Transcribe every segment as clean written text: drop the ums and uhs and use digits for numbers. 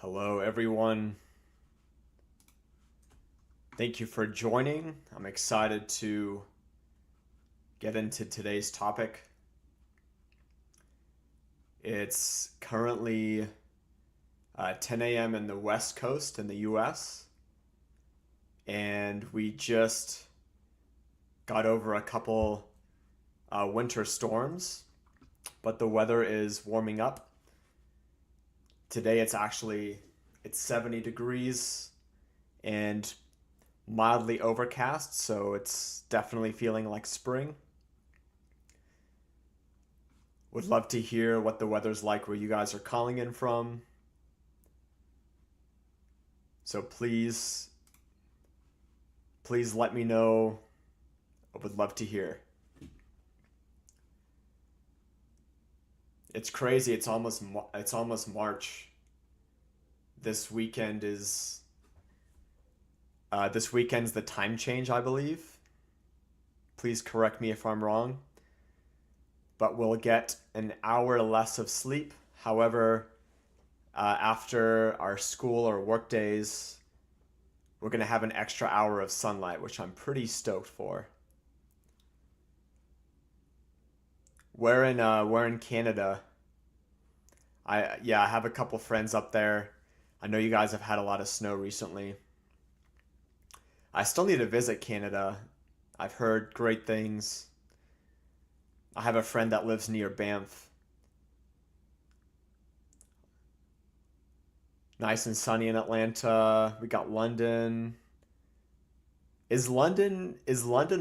Hello, everyone. Thank you for joining. I'm excited to get into today's topic. It's currently 10 a.m. in the West Coast in the US, and we just got over a couple winter storms, but the weather is warming up. Today it's 70 degrees and mildly overcast, so it's definitely feeling like spring. Would love to hear what the weather's like where you guys are calling in from. So please let me know. I would love to hear. It's crazy. It's almost March. This weekend is this weekend's the time change, I believe. Please correct me if I'm wrong. But we'll get an hour less of sleep. However, after our school or work days, we're going to have an extra hour of sunlight, which I'm pretty stoked for. We're in Canada. I have a couple friends up there. I know you guys have had a lot of snow recently. I still need to visit Canada. I've heard great things. I have a friend that lives near Banff. Nice and sunny in Atlanta. We got London. Is London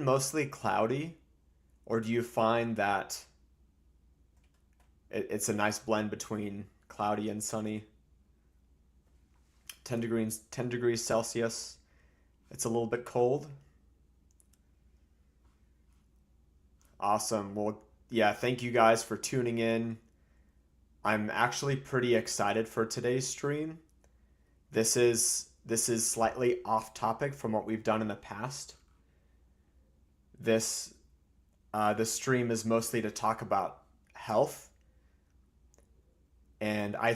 mostly cloudy, or do you find that it's a nice blend between cloudy and sunny? 10 degrees Celsius. It's a little bit cold. Awesome. Well, yeah, thank you guys for tuning in. I'm actually pretty excited for today's stream. This is slightly off topic from what we've done in the past. This this stream is mostly to talk about health, and I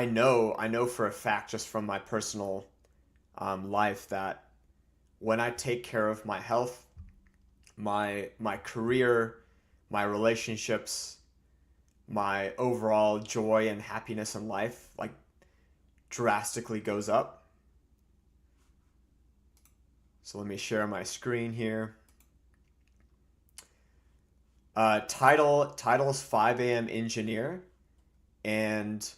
know for a fact just from my personal life that when I take care of my health, my career, my relationships, my overall joy and happiness in life like drastically goes up. So let me share my screen here. Title's 5 a.m. engineer, and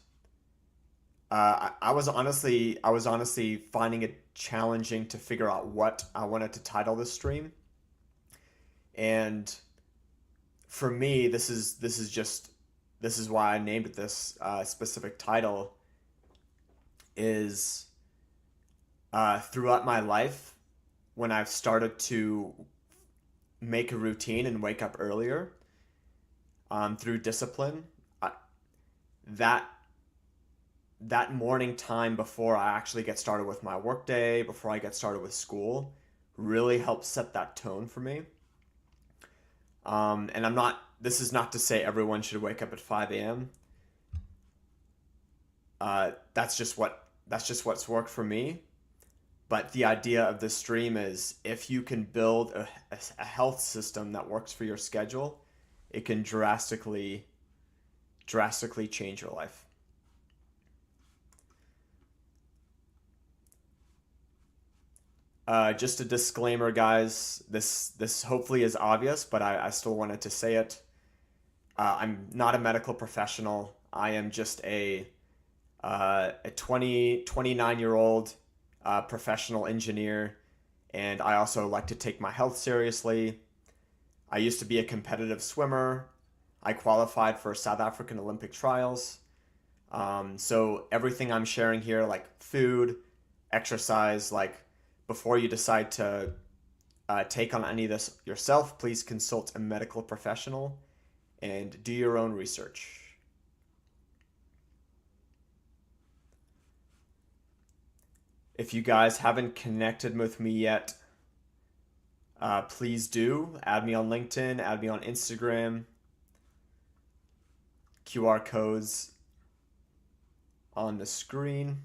I was honestly finding it challenging to figure out what I wanted to title this stream. And for me, this is why I named it this specific title. Is throughout my life, when I've started to make a routine and wake up earlier through discipline, I, that that morning time before I actually get started with my workday, before I get started with school, really helps set that tone for me. And I'm not. This is not to say everyone should wake up at 5 a.m. That's just what's worked for me. But the idea of this stream is if you can build a health system that works for your schedule, it can drastically change your life. Just a disclaimer, guys. This hopefully is obvious, but I still wanted to say it. I'm not a medical professional. I am just a 29-year-old professional engineer, and I also like to take my health seriously. I used to be a competitive swimmer. I qualified for South African Olympic trials. So everything I'm sharing here, like food, exercise, like before you decide to take on any of this yourself, please consult a medical professional and do your own research. If you guys haven't connected with me yet, please do. Add me on LinkedIn, add me on Instagram. QR codes on the screen.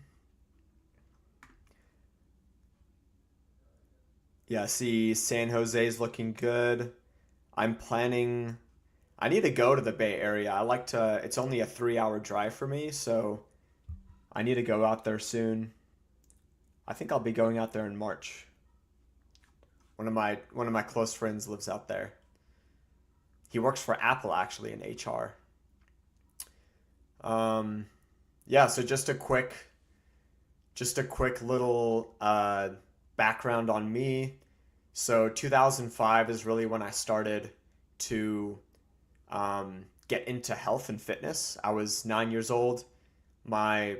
Yeah, see, San Jose's looking good. I'm planning. I need to go to the Bay Area. I like to. It's only a 3 hour drive for me, so I need to go out there soon. I think I'll be going out there in March. One of my close friends lives out there. He works for Apple actually in HR. Um, yeah, so just a quick little background on me. So 2005 is really when I started to get into health and fitness. I was 9 years old. My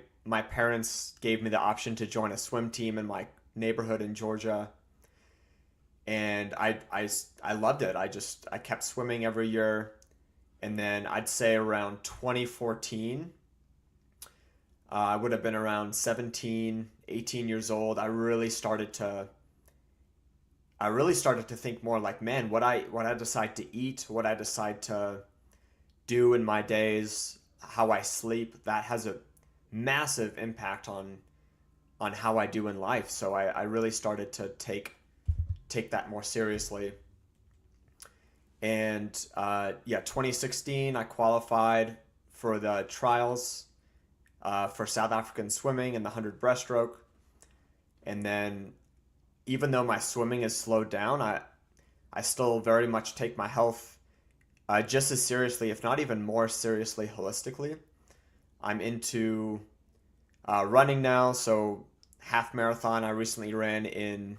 parents gave me the option to join a swim team in my neighborhood in Georgia, and I loved it. I kept swimming every year, and then I'd say around 2014, I would have been around 17, 18 years old. I really started to think more like, man, what I decide to eat, what I decide to do in my days, how I sleep, that has a massive impact on how I do in life. So I really started to take that more seriously. And yeah, 2016 I qualified for the trials for South African swimming and the 100 breaststroke. And then even though my swimming is slowed down, I still very much take my health just as seriously, if not even more seriously, holistically. I'm into running now, so half marathon I recently ran in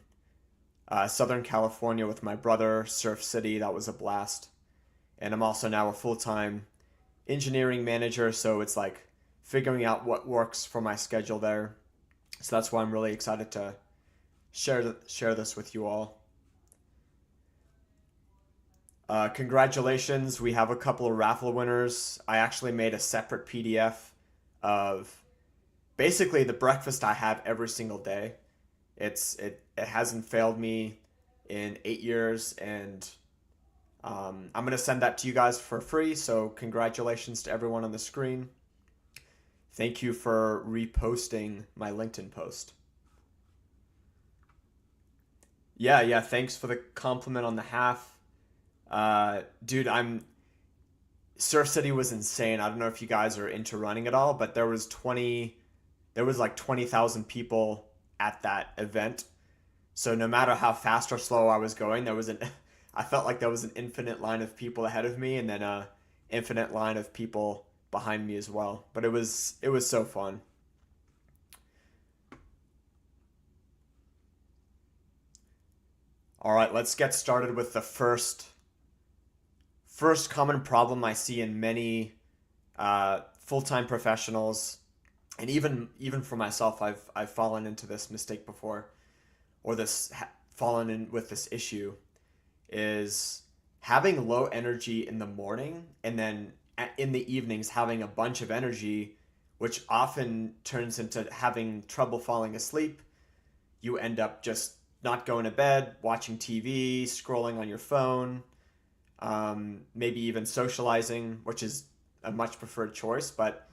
Southern California with my brother, Surf City. That was a blast. And I'm also now a full-time engineering manager, so it's like figuring out what works for my schedule there. So that's why I'm really excited to share this with you all. Congratulations, we have a couple of raffle winners. I actually made a separate PDF of basically the breakfast I have every single day. It hasn't failed me in 8 years, and I'm gonna send that to you guys for free. So congratulations to everyone on the screen. Thank you for reposting my LinkedIn post. Yeah, yeah. Thanks for the compliment on the half. Dude, Surf City was insane. I don't know if you guys are into running at all, but there was like 20,000 people at that event. So no matter how fast or slow I was going, I felt like there was an infinite line of people ahead of me, and then a infinite line of people behind me as well. But it was so fun. All right, let's get started with the first common problem I see in many full-time professionals, and even for myself, I've fallen into this mistake before, or fallen in with this issue, is having low energy in the morning, and then in the evenings having a bunch of energy, which often turns into having trouble falling asleep. You end up just not going to bed, watching TV, scrolling on your phone, maybe even socializing, which is a much preferred choice. But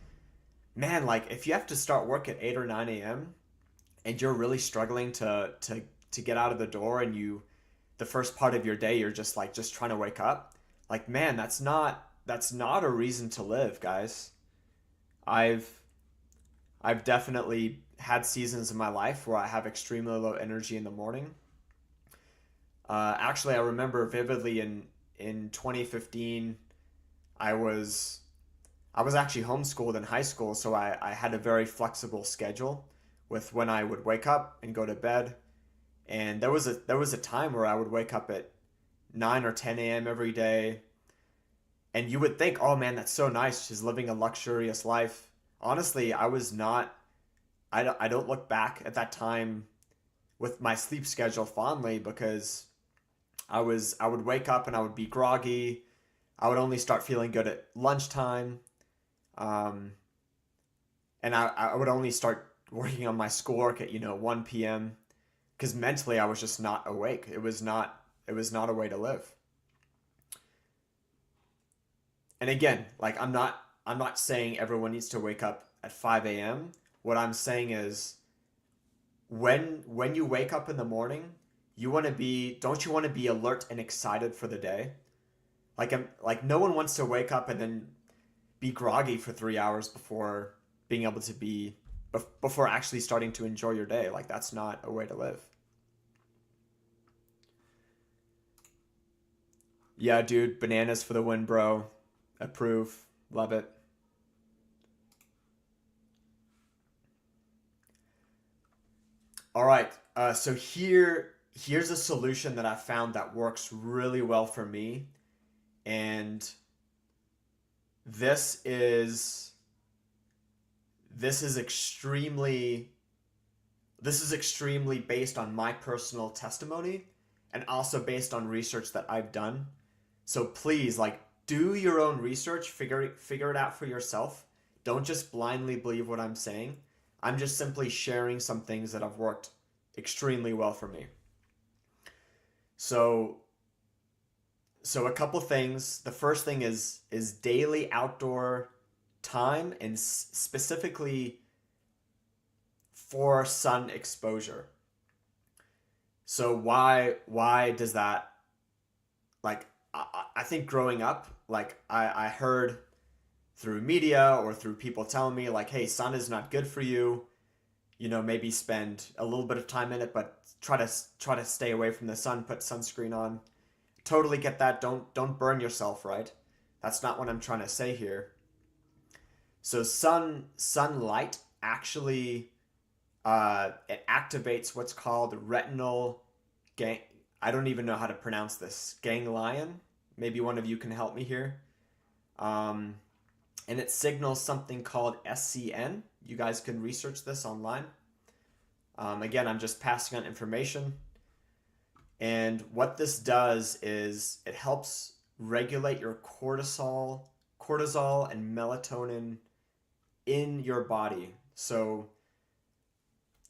man, like if you have to start work at 8 or 9 a.m. and you're really struggling to get out of the door, and the first part of your day you're just trying to wake up, like man, that's not a reason to live, guys. I've I've definitely had seasons in my life where I have extremely low energy in the morning. Actually, I remember vividly in 2015, I was I was actually homeschooled in high school, so I had a very flexible schedule with when I would wake up and go to bed. And there was a time where I would wake up at 9 or 10 a.m. every day, and you would think, "Oh man, that's so nice. She's living a luxurious life." Honestly, I was not. I don't look back at that time with my sleep schedule fondly, because I would wake up and I would be groggy. I would only start feeling good at lunchtime. Um, and I would only start working on my schoolwork at 1 p.m. because mentally I was just not awake. It was not a way to live. And again, like I'm not saying everyone needs to wake up at 5 a.m., What I'm saying is when you wake up in the morning, don't you want to be alert and excited for the day? Like no one wants to wake up and then be groggy for 3 hours before being able to be before actually starting to enjoy your day. Like that's not a way to live. Yeah, dude, bananas for the win, bro. Approve. Love it. All right. So here's a solution that I found that works really well for me, and this is this is extremely this is extremely based on my personal testimony and also based on research that I've done. So please, like, do your own research, figure it out for yourself. Don't just blindly believe what I'm saying. I'm just simply sharing some things that have worked extremely well for me. So a couple things. The first thing is daily outdoor time, and specifically for sun exposure. So why does that, like, I think growing up, like I heard through media or through people telling me like, hey, sun is not good for you. You know, maybe spend a little bit of time in it, but try to stay away from the sun, put sunscreen on. Totally get that. Don't burn yourself, right? That's not what I'm trying to say here. So sunlight actually it activates what's called retinal gang. I don't even know how to pronounce this. Ganglion. Maybe one of you can help me here. Um, and it signals something called SCN. You guys can research this online. Again, I'm just passing on information. And what this does is it helps regulate your cortisol and melatonin in your body. So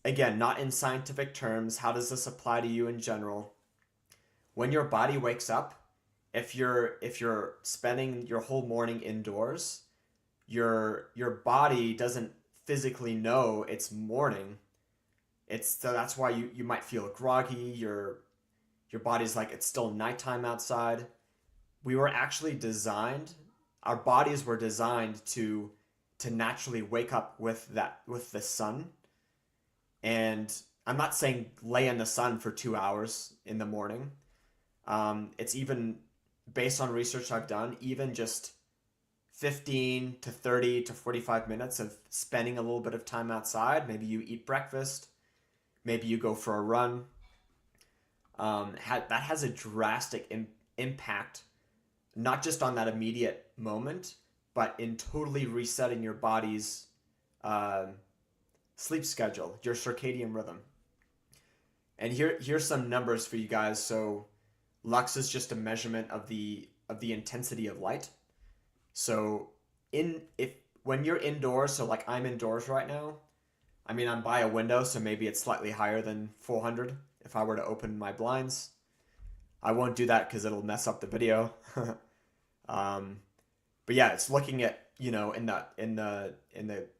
again, not in scientific terms, how does this apply to you in general? When your body wakes up, if you're spending your whole morning indoors, your body doesn't physically know it's morning. So that's why you might feel groggy. Your body's like it's still nighttime outside. We were actually designed, our bodies were designed to naturally wake up with the sun. And I'm not saying lay in the sun for 2 hours in the morning. It's even based on research I've done, even just 15 to 30 to 45 minutes of spending a little bit of time outside. Maybe you eat breakfast, maybe you go for a run. That has a drastic impact, not just on that immediate moment, but in totally resetting your body's sleep schedule, your circadian rhythm. And here's some numbers for you guys. So lux is just a measurement of the intensity of light. So if when you're indoors, so like I'm indoors right now, I mean I'm by a window, so maybe it's slightly higher than 400 if I were to open my blinds. I won't do that because it'll mess up the video. But yeah, it's looking at, you know, in the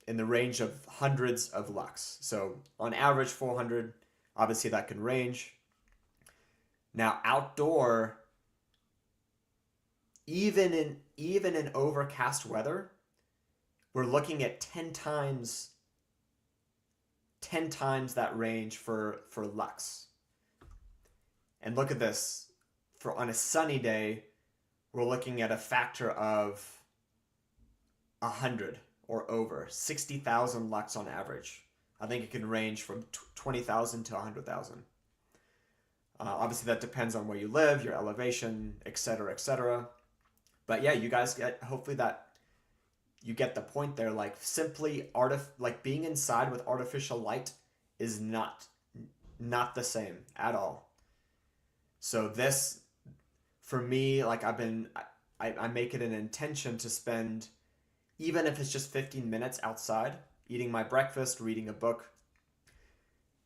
range of hundreds of lux. So on average 400. Obviously that can range. Now outdoor, even in overcast weather, we're looking at 10 times that range for lux. And look at this. For on a sunny day, we're looking at a factor of 100 or over, 60,000 lux on average. I think it can range from 20,000 to 100,000. Obviously, that depends on where you live, your elevation, etc., etc. But yeah, you guys hopefully that you get the point there. Like simply like being inside with artificial light is not the same at all. So this, for me, like I make it an intention to spend, even if it's just 15 minutes outside, eating my breakfast, reading a book,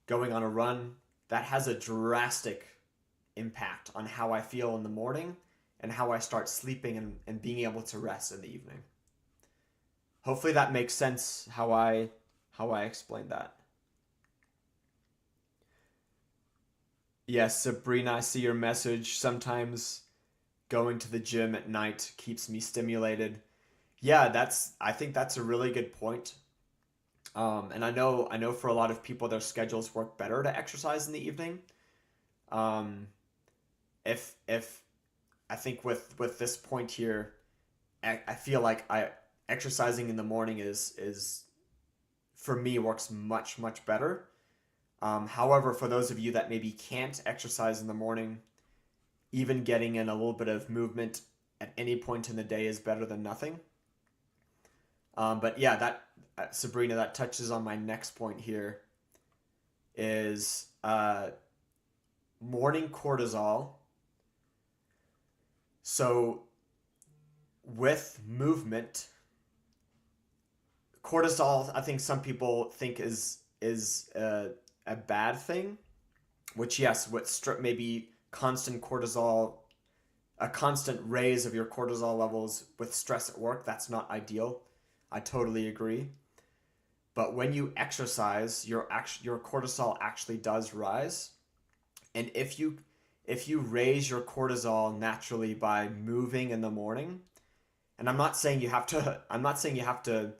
going on a run. That has a drastic impact on how I feel in the morning and how I start sleeping and being able to rest in the evening. Hopefully that makes sense how I how I explain that. Yes, Sabrina, I see your message. Sometimes going to the gym at night keeps me stimulated. Yeah, I think that's a really good point. And I know for a lot of people their schedules work better to exercise in the evening. Um, if I think with this point here, I feel like I exercising in the morning is for me works much better. However, for those of you that maybe can't exercise in the morning, even getting in a little bit of movement at any point in the day is better than nothing. But yeah, that Sabrina, that touches on my next point here is morning cortisol. So with movement, cortisol, I think some people think is a bad thing. Which yes, maybe constant cortisol, a constant raise of your cortisol levels with stress at work, that's not ideal. I totally agree. But when you exercise, your cortisol actually does rise. And if you raise your cortisol naturally by moving in the morning, and I'm not saying you have to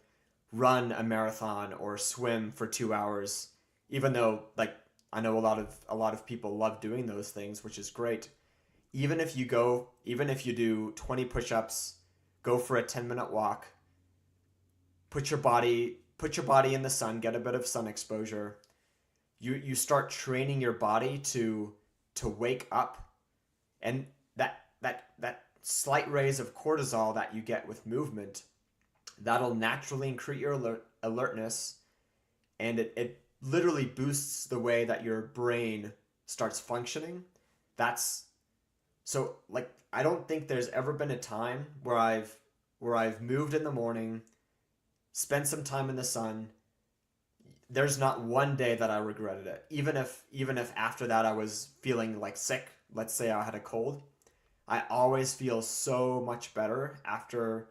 run a marathon or swim for 2 hours, even though like I know a lot of people love doing those things, which is great. Even if you do 20 push-ups, go for a 10-minute walk, put your body in the sun, get a bit of sun exposure. You start training your body to wake up, and that slight raise of cortisol that you get with movement, that'll naturally increase your alertness, and it literally boosts the way that your brain starts functioning. That's so like I don't think there's ever been a time where I've moved in the morning, spent some time in the sun. There's not one day that I regretted it. Even if after that I was feeling like sick, let's say I had a cold, I always feel so much better after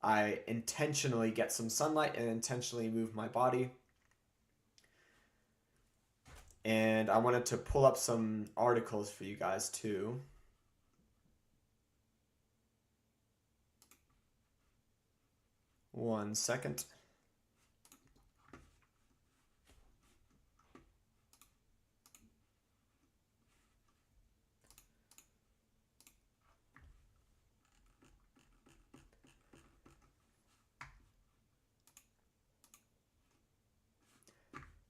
I intentionally get some sunlight and intentionally move my body. And I wanted to pull up some articles for you guys too. One second.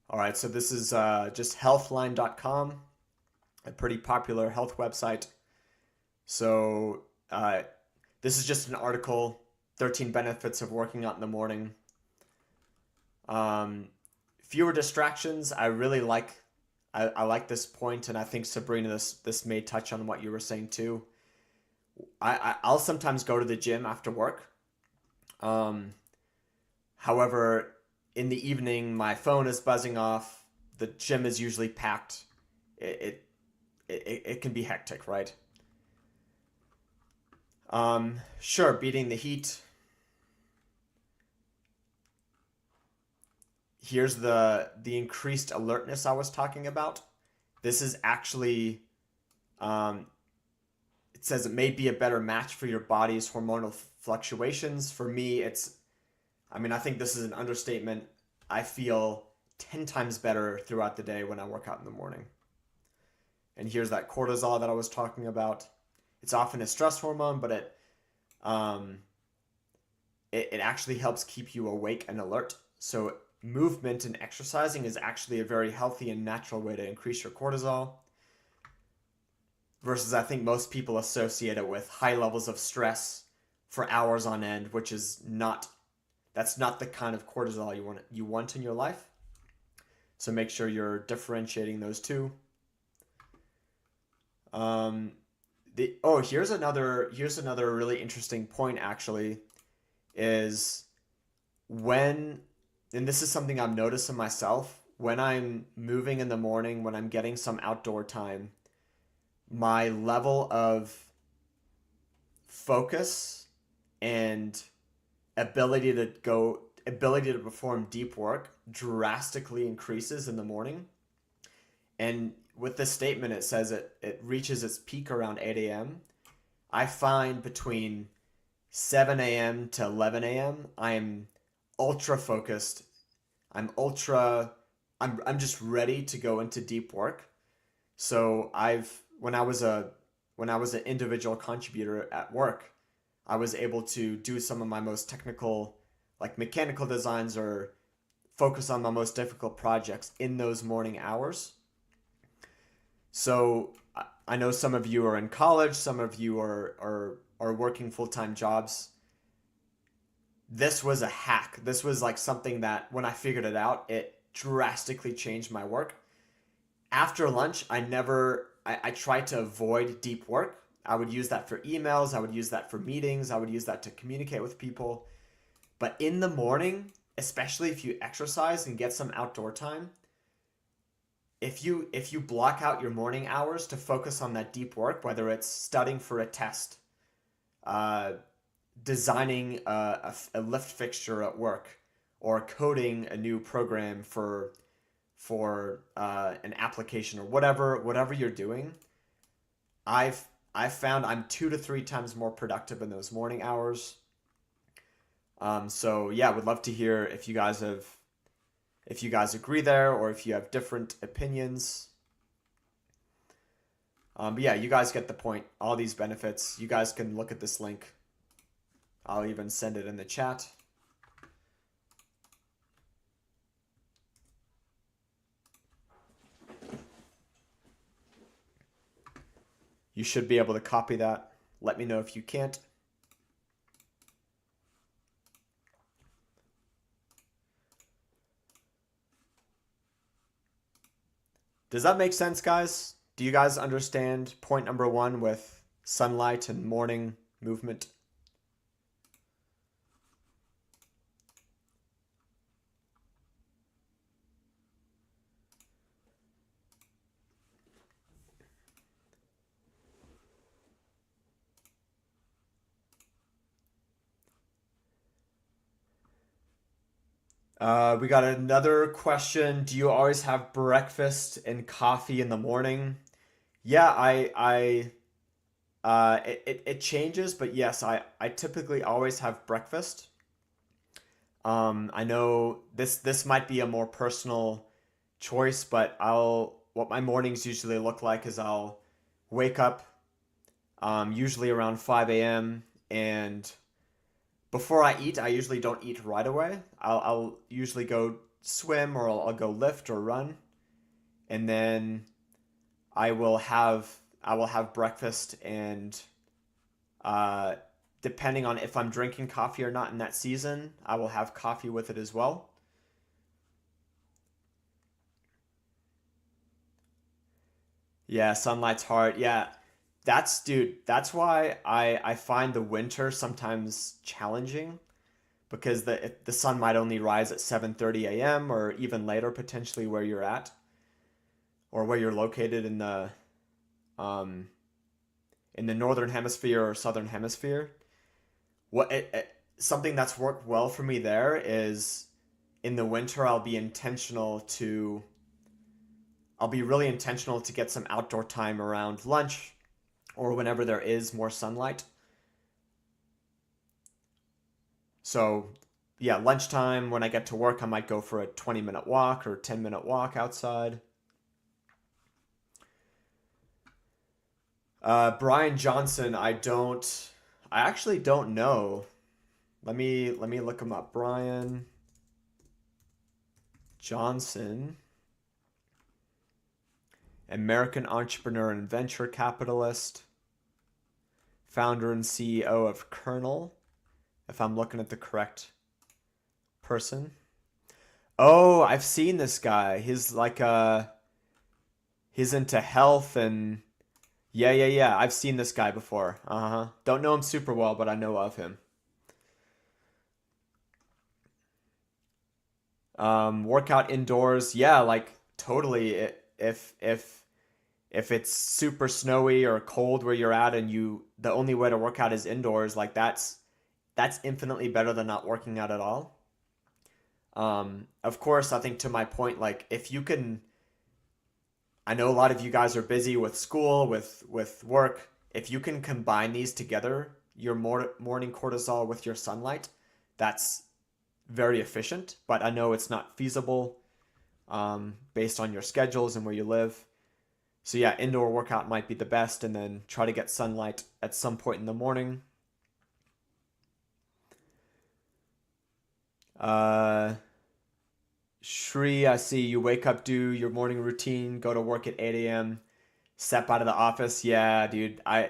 All right, so this is just healthline.com, a pretty popular health website. So this is just an article, 13 benefits of working out in the morning. Um, Fewer distractions. I like this point, and I think Sabrina, this may touch on what you were saying too. I'll sometimes go to the gym after work. Um, However, in the evening, my phone is buzzing off. The gym is usually packed. It it can be hectic, right? Sure, beating the heat. Here's the increased alertness I was talking about. This is actually um, it says it may be a better match for your body's hormonal fluctuations. For me, I mean, I think this is an understatement. I feel 10 times better throughout the day when I work out in the morning. And here's that cortisol that I was talking about. It's often a stress hormone, but um, it actually helps keep you awake and alert. So movement and exercising is actually a very healthy and natural way to increase your cortisol. Versus I think most people associate it with high levels of stress for hours on end, which is not that's not the kind of cortisol you want in your life. So make sure you're differentiating those two. Um, here's another really interesting point actually is when and this is something I'm noticing myself when I'm moving in the morning, when I'm getting some outdoor time, my level of focus and ability to go ability to perform deep work drastically increases in the morning. And with this statement, it says it reaches its peak around 8 a.m. I find between 7 a.m. to 11 a.m., I'm ultra focused. I'm ultra, I'm just ready to go into deep work. So when I was an individual contributor at work, I was able to do some of my most technical, like mechanical designs or focus on my most difficult projects in those morning hours. So I know some of you are in college, some of you are working full-time jobs. This was a hack. This was like something that when I figured it out, it drastically changed my work. After lunch, I tried to avoid deep work. I would use that for emails, I would use that for meetings, I would use that to communicate with people. But in the morning, especially if you exercise and get some outdoor time, if you block out your morning hours to focus on that deep work, whether it's studying for a test, uh, designing a lift fixture at work, or coding a new program for an application or whatever you're doing, I've I've found I'm 2 to 3 times more productive in those morning hours. So yeah, would love to hear if you guys agree there or if you have different opinions. But yeah, you guys get the point. All these benefits. You guys can look at this link. I'll even send it in the chat. You should be able to copy that. Let me know if you can't. Does that make sense, guys? Do you guys understand point number one with sunlight and morning movement? We got another question. Do you always have breakfast and coffee in the morning? Yeah, it changes, but yes, I typically always have breakfast. I know this might be a more personal choice, but what my mornings usually look like is I'll wake up, usually around 5 a.m. and before I eat, I usually don't eat right away. I'll usually go swim or I'll go lift or run, and then I will have I will have breakfast and uh, depending on if I'm drinking coffee or not in that season, I will have coffee with it as well. Yeah, sunlight's hard. Yeah, dude, that's why I find the winter sometimes challenging because the sun might only rise at 7:30 a.m. or even later potentially where you're at or where you're located um in the northern hemisphere or southern hemisphere. Something that's worked well for me there is in the winter I'll be really intentional to get some outdoor time around lunch or whenever there is more sunlight. So, yeah, lunchtime when I get to work, I might go for a 20-minute walk or 10-minute walk outside. Brian Johnson, I actually don't know. Let me look him up. Brian Johnson, American entrepreneur and venture capitalist, founder and CEO of Kernel, if I'm looking at the correct person. Oh, I've seen this guy. He's into health and yeah. I've seen this guy before. Uh-huh. Don't know him super well, but I know of him. Workout indoors. Yeah, like totally. If it's super snowy or cold where you're at and the only way to work out is indoors, like that's infinitely better than not working out at all. Of course, I think to my point, like if you can, I know a lot of you guys are busy with school, with work. If you can combine these together, your morning cortisol with your sunlight, that's very efficient. But I know it's not feasible based on your schedules and where you live. So yeah, indoor workout might be the best, and then try to get sunlight at some point in the morning. Uh, Shri, I see you wake up, do your morning routine, go to work at 8 a.m., step out of the office. Yeah, dude, I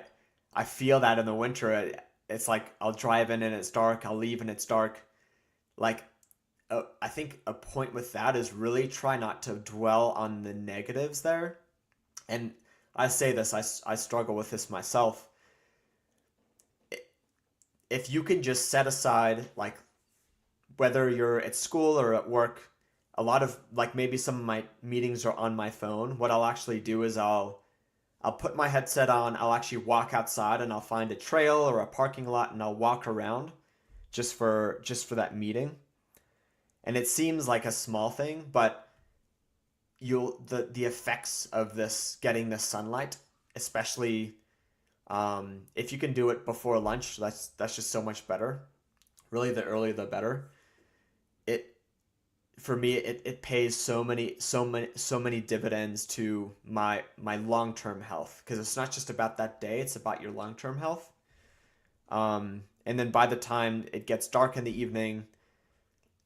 feel that in the winter. It's like I'll drive in and it's dark, I'll leave and it's dark. Like I think a point with that is really try not to dwell on the negatives there. And I say this, I struggle with this myself. If you can just set aside, like, whether you're at school or at work, a lot of, like, maybe some of my meetings are on my phone. What I'll actually do is I'll put my headset on, I'll actually walk outside and I'll find a trail or a parking lot and I'll walk around just for that meeting. And it seems like a small thing, but the effects of this, getting this sunlight, especially if you can do it before lunch, that's just so much better. Really, the earlier the better. It For me, it pays so many dividends to my long-term health, because it's not just about that day, it's about your long-term health. And then by the time it gets dark in the evening,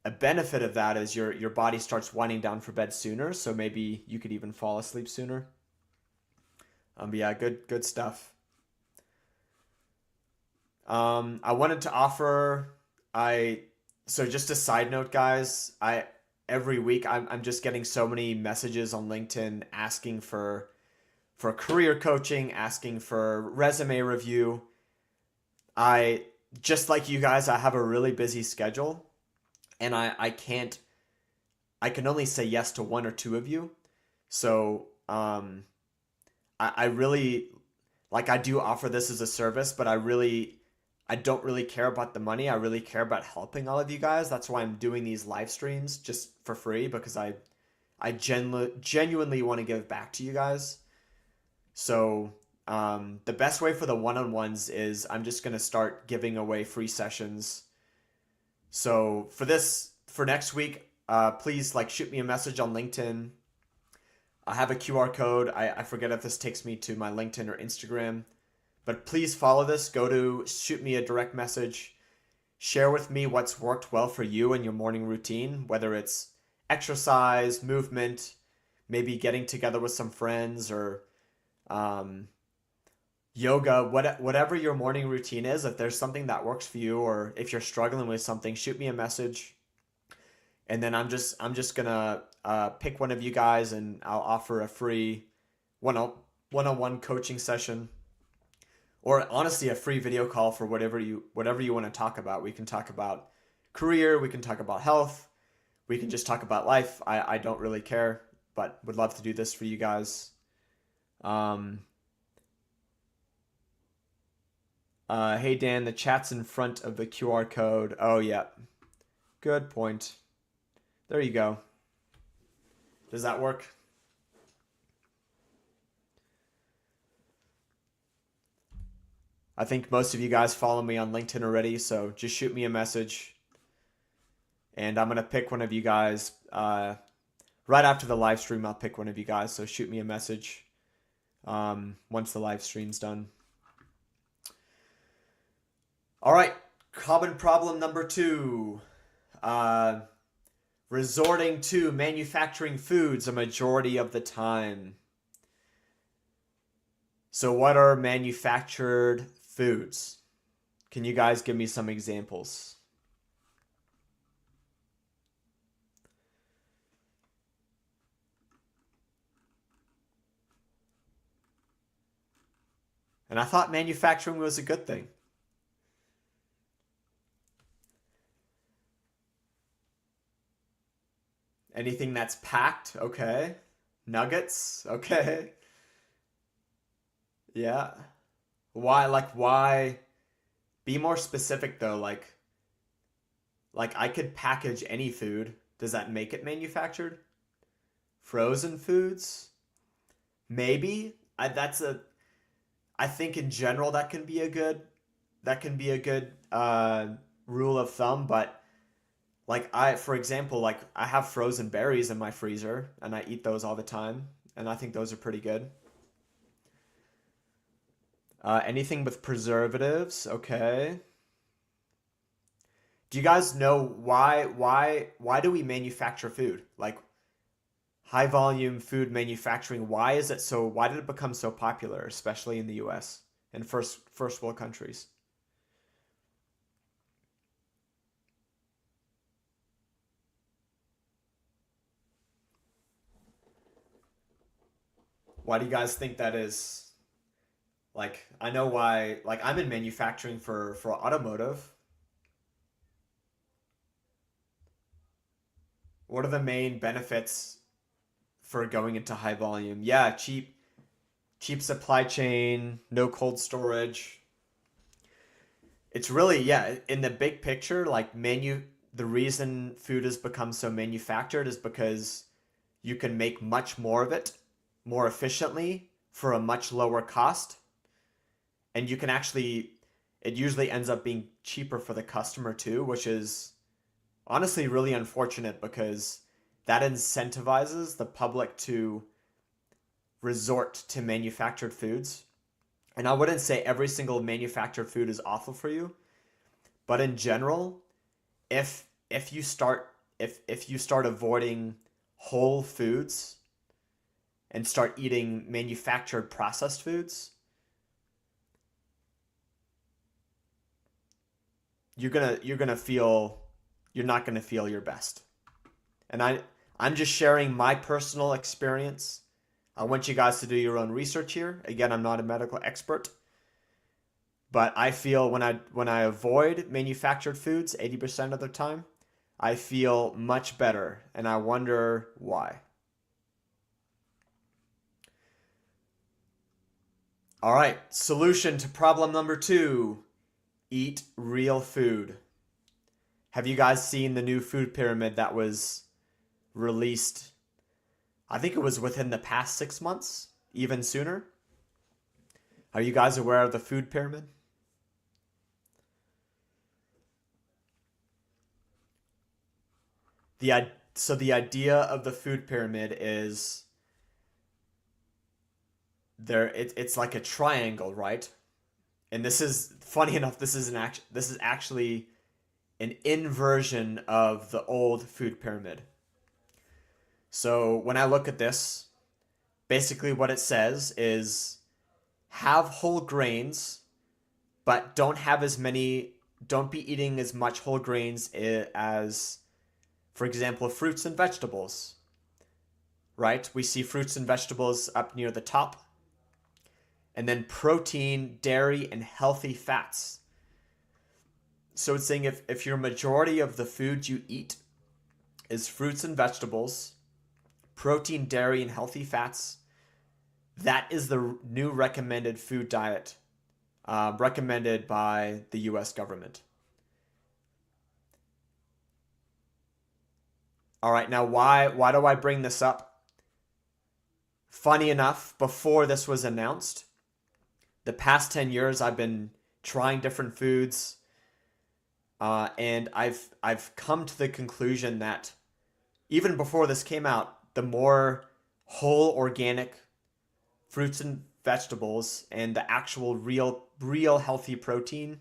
a benefit of that is your body starts winding down for bed sooner, so maybe you could even fall asleep sooner. But yeah, good stuff. I wanted to offer, I so just a side note, guys. I Every week I'm just getting so many messages on LinkedIn asking for career coaching, asking for resume review. I Just like you guys, I have a really busy schedule, and I can only say yes to one or two of you. So I really, like, I do offer this as a service, but I don't really care about the money. I really care about helping all of you guys. That's why I'm doing these live streams just for free, because I genuinely want to give back to you guys. So the best way for the one-on-ones is I'm just gonna start giving away free sessions. So for next week, please, like, shoot me a message on LinkedIn. I have a QR code. I forget if this takes me to my LinkedIn or Instagram, but please follow this. Go to shoot me a direct message. Share with me what's worked well for you in your morning routine, whether it's exercise, movement, maybe getting together with some friends, or um, yoga, whatever your morning routine is. If there's something that works for you, or if you're struggling with something, shoot me a message, and then I'm just gonna pick one of you guys, and I'll offer a free one one-on-one coaching session, or honestly a free video call for whatever you want to talk about. We can talk about career, we can talk about health, we can just talk about life. I don't really care, but would love to do this for you guys. Um, hey Dan, the chat's in front of the QR code. Oh yeah, good point. There you go. Does that work? I think most of you guys follow me on LinkedIn already, so just shoot me a message, and I'm gonna pick one of you guys. Right after the live stream, I'll pick one of you guys, so shoot me a message once the live stream's done. All right, common problem number 2. Uh, Resorting to manufacturing foods a majority of the time. So what are manufactured foods? Can you guys give me some examples? And I thought manufacturing was a good thing. Anything that's packed, okay. Nuggets, okay. Yeah. Why? Be more specific though. Like I could package any food. Does that make it manufactured? Frozen foods? Maybe. I think in general that can be a good rule of thumb, but like for example, like I have frozen berries in my freezer and I eat those all the time, and I think those are pretty good. Anything with preservatives, okay. Do you guys know why do we manufacture food? Like high volume food manufacturing, why did it become so popular, especially in the US and first world countries? Why do you guys think that is? Like I know why, like I'm in manufacturing for automotive. What are the main benefits for going into high volume? Yeah, cheap supply chain, no cold storage. It's really, yeah, in the big picture, like the reason food has become so manufactured is because you can make much more of it more efficiently for a much lower cost. And you can actually, it usually ends up being cheaper for the customer too, which is honestly really unfortunate because that incentivizes the public to resort to manufactured foods. And I wouldn't say every single manufactured food is awful for you, but in general, if you start if you start avoiding whole foods and start eating manufactured processed foods, you're gonna feel you're not gonna feel your best. And I'm just sharing my personal experience. I want you guys to do your own research here. Again, I'm not a medical expert, but I feel when I avoid manufactured foods 80% of the time, I feel much better, and I wonder why. All right, solution to problem number 2, eat real food. Have you guys seen the new food pyramid that was released? I think it was within the past 6 months, even sooner. Are you guys aware of the food pyramid? So the idea of the food pyramid is it's like a triangle, right? And this is funny enough, this is actually an inversion of the old food pyramid. So when I look at this, basically what it says is have whole grains, but don't be eating as much whole grains as, for example, fruits and vegetables, right? We see fruits and vegetables up near the top, and then protein, dairy, and healthy fats. So it's saying if your majority of the food you eat is fruits and vegetables, protein, dairy, and healthy fats, that is the new recommended food diet recommended by the US government. All right, now why do I bring this up? Funny enough, before this was announced, the past 10 years I've been trying different foods, and I've come to the conclusion that even before this came out, the more whole organic fruits and vegetables and the actual real healthy protein,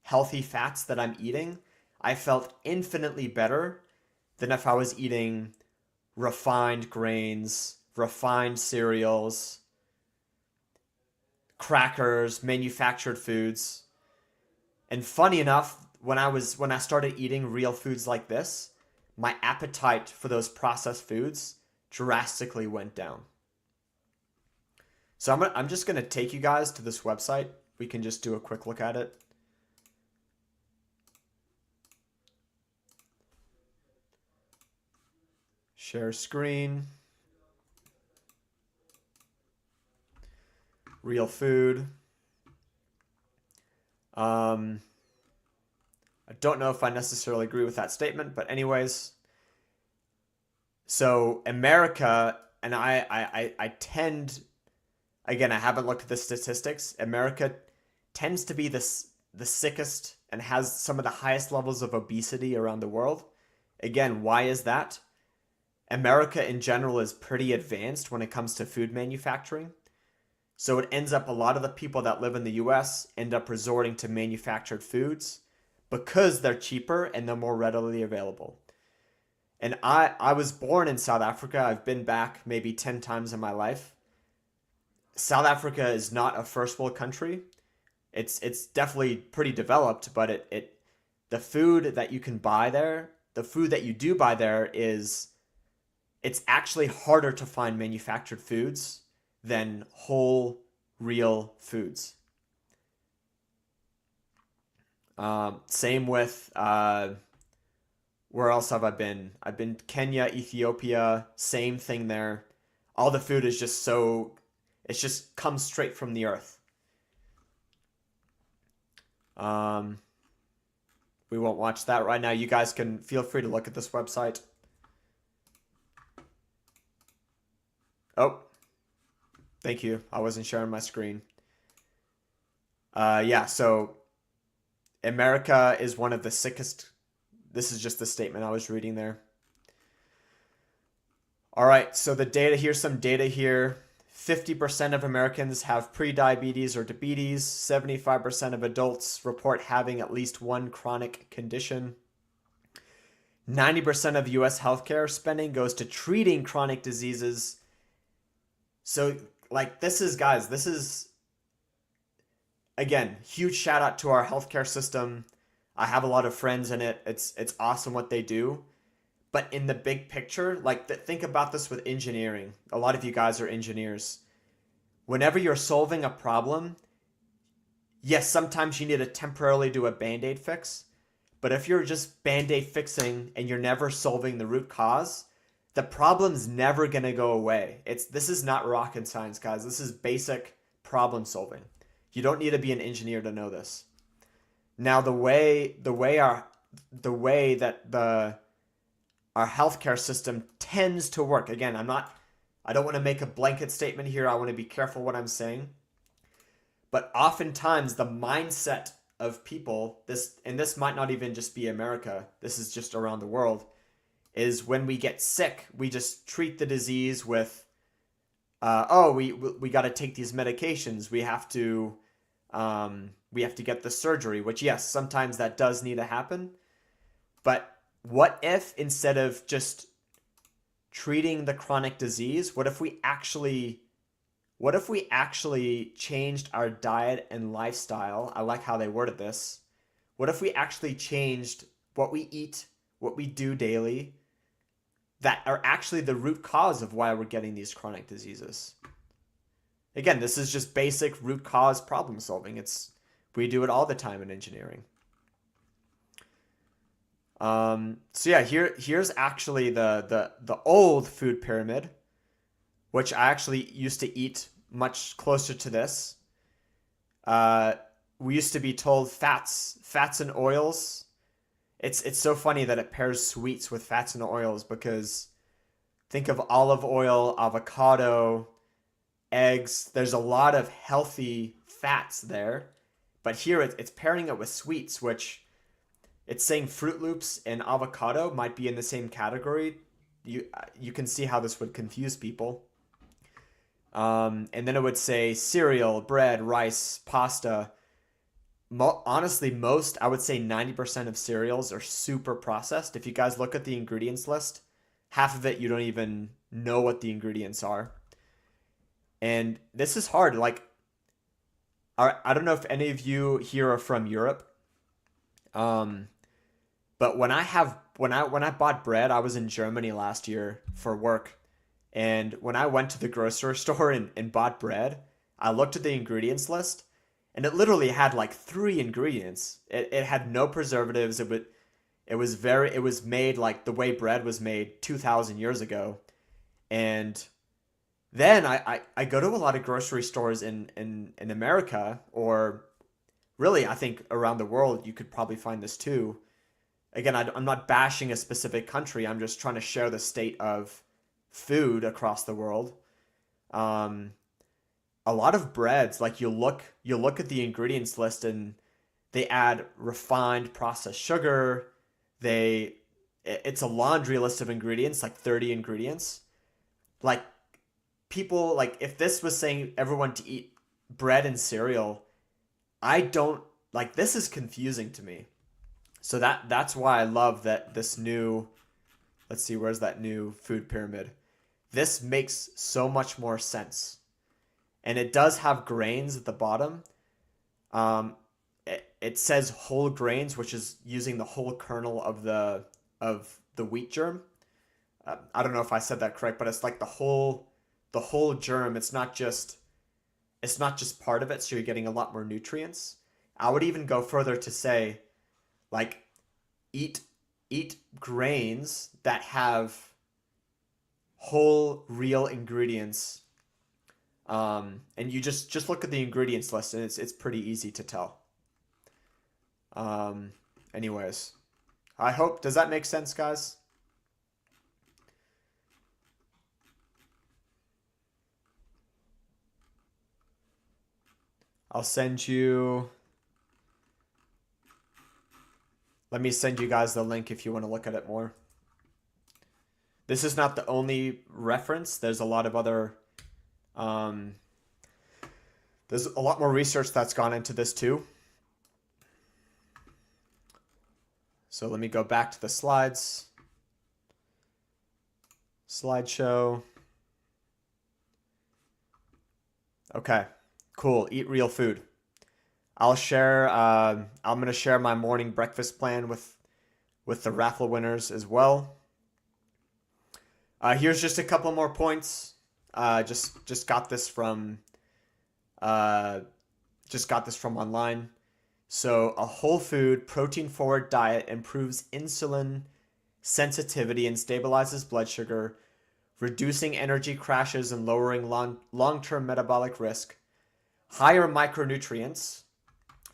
healthy fats that I'm eating, I felt infinitely better than if I was eating refined grains, refined cereals, crackers, manufactured foods. And funny enough, when I started eating real foods like this, my appetite for those processed foods drastically went down. So I'm just going to take you guys to this website. We can just do a quick look at it. Share screen. Real food. I don't know if I necessarily agree with that statement, but anyways, So America, and I tend, again, I haven't looked at the statistics. America tends to be the sickest and has some of the highest levels of obesity around the world. Again, why is that? America in general is pretty advanced when it comes to food manufacturing. So it ends up a lot of the people that live in the US end up resorting to manufactured foods because they're cheaper and they're more readily available. And I was born in South Africa. I've been back maybe 10 times in my life. South Africa is not a first world country. It's definitely pretty developed, but the food that you can buy there, the food that you do buy there is it's actually harder to find manufactured foods than whole real foods. Same with where else have I been? I've been Kenya, Ethiopia, same thing there. All the food is just so, it's just comes straight from the earth. Um, we won't watch that right now. You guys can feel free to look at this website. Oh, thank you. I wasn't sharing my screen. Yeah, so America is one of the sickest. This is just the statement I was reading there. All right, so the data, here's some data here. 50% of Americans have prediabetes or diabetes. 75% of adults report having at least one chronic condition. 90% of US healthcare spending goes to treating chronic diseases. So, like, this is, guys, this is, again, huge shout out to our healthcare system. I have a lot of friends in it. It's awesome what they do. But in the big picture, like think about this with engineering. A lot of you guys are engineers. Whenever you're solving a problem, yes, sometimes you need to temporarily do a band-aid fix. But if you're just band-aid fixing and you're never solving the root cause, the problem's never going to go away. This is not rocket science, guys. This is basic problem solving. You don't need to be an engineer to know this. Now, the way that our healthcare system tends to work. Again, I don't want to make a blanket statement here. I want to be careful what I'm saying. But oftentimes the mindset of people, this might not even just be America, this is just around the world, is when we get sick, we just treat the disease with, we got to take these medications. We have to get the surgery, which yes, sometimes that does need to happen. But what if instead of just treating the chronic disease, what if we actually changed our diet and lifestyle? I like how they worded this. What if we actually changed what we eat, what we do daily, that are actually the root cause of why we're getting these chronic diseases? Again, this is just basic root cause problem solving. We do it all the time in engineering. So yeah, here's actually the old food pyramid, which I actually used to eat much closer to this. We used to be told fats and oils. It's so funny that it pairs sweets with fats and oils, because think of olive oil, avocado, eggs. There's a lot of healthy fats there, but here it's pairing it with sweets, which it's saying Fruit Loops and avocado might be in the same category. You can see how this would confuse people. And then it would say cereal, bread, rice, pasta. Honestly, I would say 90% of cereals are super processed. If you guys look at the ingredients list, half of it you don't even know what the ingredients are. And this is hard. Like, I don't know if any of you here are from Europe. But when I bought bread, I was in Germany last year for work. And when I went to the grocery store and bought bread, I looked at the ingredients list, and it literally had like 3 ingredients. It had no preservatives. It was made like the way bread was made 2,000 years ago. And then I go to a lot of grocery stores in America, or really I think around the world, you could probably find this too. again, I'm not bashing a specific country. I'm just trying to share the state of food across the world. Um, a lot of breads, like you look at the ingredients list and they add refined processed sugar. They it's a laundry list of ingredients, like 30 ingredients. Like people like if this was saying everyone to eat bread and cereal, I don't like this is confusing to me. So that's why I love that this new let's see where's that new food pyramid. This makes so much more sense. And it does have grains at the bottom. Um, it says whole grains, which is using the whole kernel of the wheat germ. I don't know if I said that correct, but it's like the whole germ. It's not just part of it, so you're getting a lot more nutrients. I would even go further to say, like, eat eat grains that have whole real ingredients. And you just look at the ingredients list, and it's pretty easy to tell. Um, anyways, I hope does that make sense, guys? I'll send you. Let me send you guys the link if you want to look at it more. This is not the only reference. There's a lot of other. Um, there's a lot more research that's gone into this too. So let me go back to the slides. Slideshow. Okay, cool. Eat real food. I'll share. I'm gonna share my morning breakfast plan with the raffle winners as well. Here's just a couple more points. Just got this from uh, just got this from online. So a whole food, protein forward diet improves insulin sensitivity and stabilizes blood sugar, reducing energy crashes and lowering long-term metabolic risk. Higher micronutrients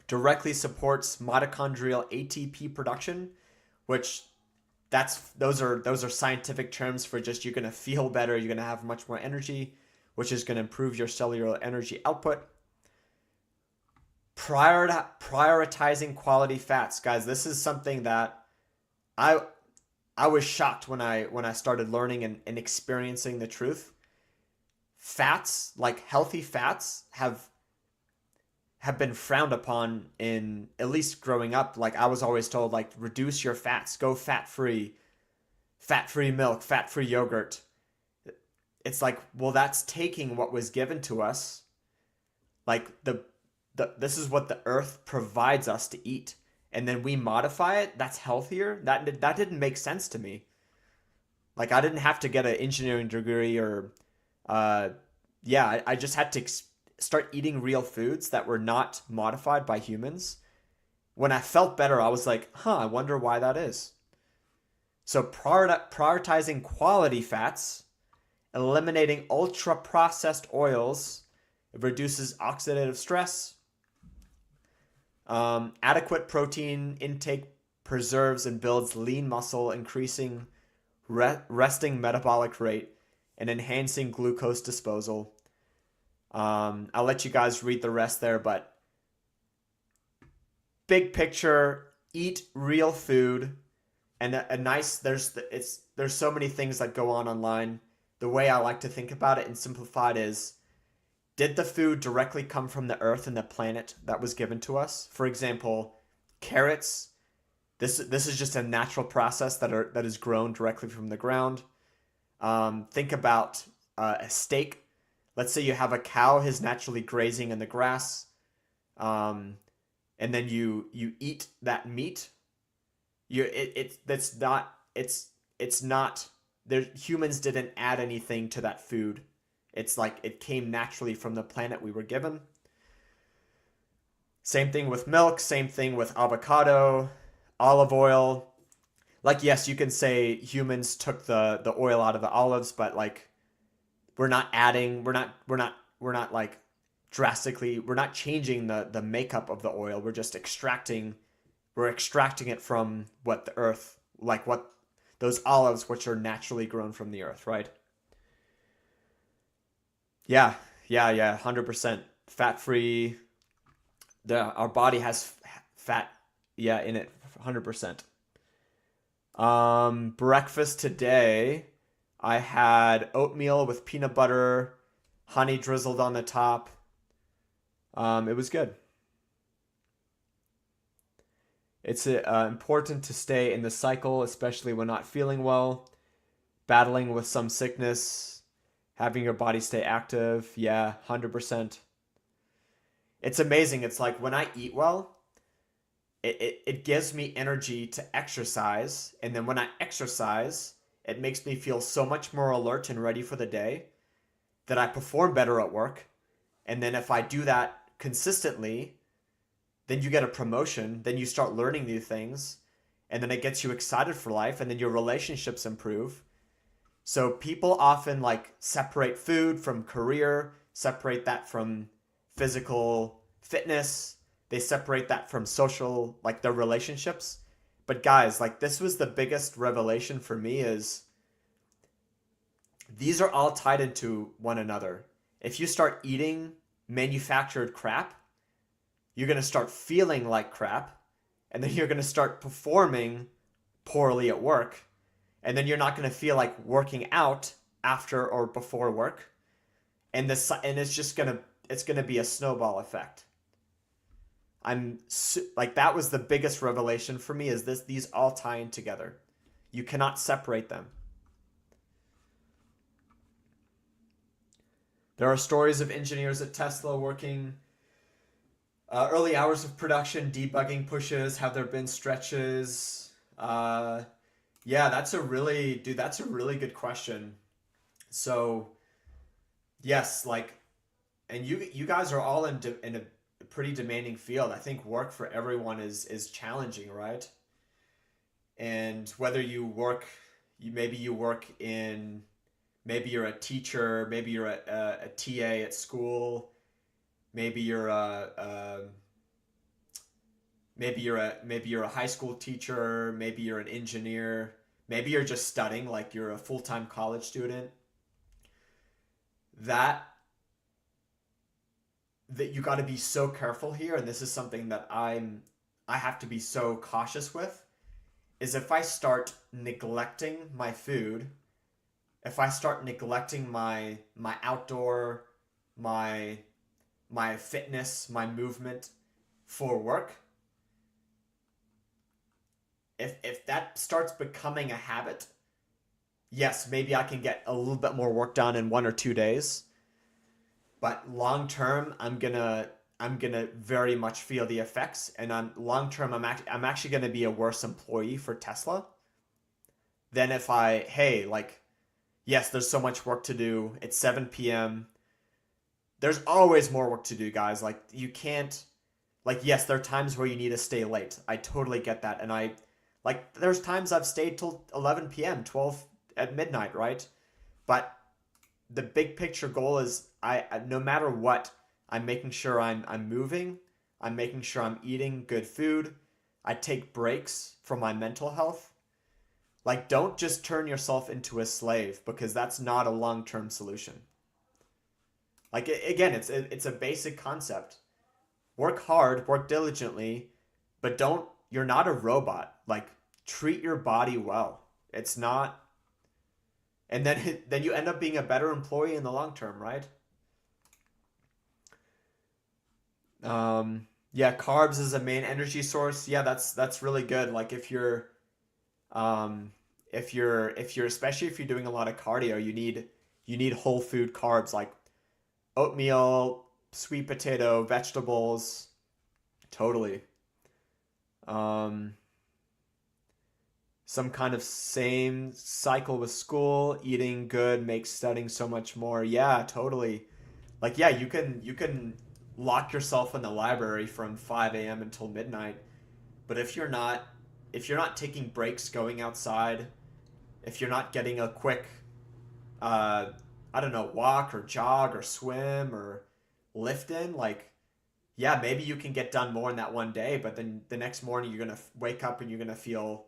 directly supports mitochondrial ATP production, which those are scientific terms for just you're going to feel better, you're going to have much more energy, which is going to improve your cellular energy output. Prioritizing quality fats, guys. This is something that I I was shocked when I started learning and experiencing the truth. Fats, like healthy fats, have been frowned upon in at least growing up. Like I was always told, like reduce your fats, go fat free milk, fat free yogurt. It's like, well, that's taking what was given to us. Like this is what the earth provides us to eat, and then we modify it. That's healthier. That didn't make sense to me. Like I didn't have to get an engineering degree or, uh, yeah, I just had to start eating real foods that were not modified by humans. When I felt better, I was like, huh, I wonder why that is. So prioritizing quality fats, eliminating ultra processed oils, it reduces oxidative stress. Adequate protein intake preserves and builds lean muscle, increasing resting metabolic rate and enhancing glucose disposal. I'll let you guys read the rest there, but big picture, eat real food, and a nice there's so many things that go on online. The way I like to think about it and simplified is, did the food directly come from the earth and the planet that was given to us? For example, carrots. This is just a natural process that is grown directly from the ground. Think about a steak. Let's say you have a cow is naturally grazing in the grass, um, and then you eat that meat. That's not it's not there. Humans didn't add anything to that food. It's like it came naturally from the planet we were given. Same thing with milk. Same thing with avocado, olive oil. Like yes, you can say humans took the oil out of the olives, but like we're not adding we're not like drastically we're not changing the makeup of the oil. We're just extracting We're extracting it from what the earth, like what those olives which are naturally grown from the earth, right? Yeah, yeah, 100% fat free. The Our body has fat, yeah, in it, 100%. Breakfast today, I had oatmeal with peanut butter, honey drizzled on the top. It was good. It's important to stay in the cycle, especially when not feeling well, battling with some sickness, having your body stay active. Yeah, 100%. It's amazing. It's like when I eat well, it gives me energy to exercise. And then when I exercise, it makes me feel so much more alert and ready for the day that I perform better at work. And then if I do that consistently, then you get a promotion, then you start learning new things, and then it gets you excited for life, and then your relationships improve. So people often like separate food from career, separate that from physical fitness, they separate that from social, like their relationships. But guys, like this was the biggest revelation for me is these are all tied into one another. If you start eating manufactured crap, you're going to start feeling like crap, and then you're going to start performing poorly at work, and then you're not going to feel like working out after or before work, and it's going to be a snowball effect. Like that was the biggest revelation for me is these all tie in together. You cannot separate them. There are stories of engineers at Tesla working early hours of production, debugging pushes. Have there been stretches? Yeah, that's a really good question. So yes, like, and you guys are all in a pretty demanding field. I think work for everyone is challenging, right? And whether you work, maybe you work in, maybe you're a teacher, maybe you're a TA at school, maybe you're maybe you're a high school teacher, maybe you're an engineer, maybe you're just studying, like you're a full-time college student. That that you got to be so careful here, and this is something that I have to be so cautious with, is if I start neglecting my food, if I start neglecting my outdoor, my my fitness, my movement for work, if that starts becoming a habit, yes, maybe I can get a little bit more work done in 1 or 2 days, but long term, I'm gonna very much feel the effects, and on long term, I'm actually gonna be a worse employee for Tesla than if I, hey, like, yes, there's so much work to do. It's 7 p.m. There's always more work to do, guys. Like you can't, like, yes, there are times where you need to stay late. I totally get that, and there's times I've stayed till 11 p.m., 12 at midnight, right? But the big picture goal is no matter what, I'm making sure I'm moving, I'm making sure I'm eating good food. I take breaks for my mental health. Like don't just turn yourself into a slave because that's not a long-term solution. Like again, it's a basic concept. Work hard, work diligently, but don't you're not a robot. Like treat your body well. It's not, and then you end up being a better employee in the long term, right? Yeah, carbs is a main energy source. Yeah, that's really good. Like um if you're especially if you're doing a lot of cardio, you need whole food carbs like oatmeal, sweet potato, vegetables. Totally. Um some kind of same cycle with school, eating good makes studying so much more. Yeah, totally. Like yeah, you can lock yourself in the library from 5 a.m. until midnight, but if you're not taking breaks going outside, if you're not getting a quick uh I don't know, walk or jog or swim or lift in, like yeah, maybe you can get done more in that one day, but then the next morning you're gonna wake up and you're gonna feel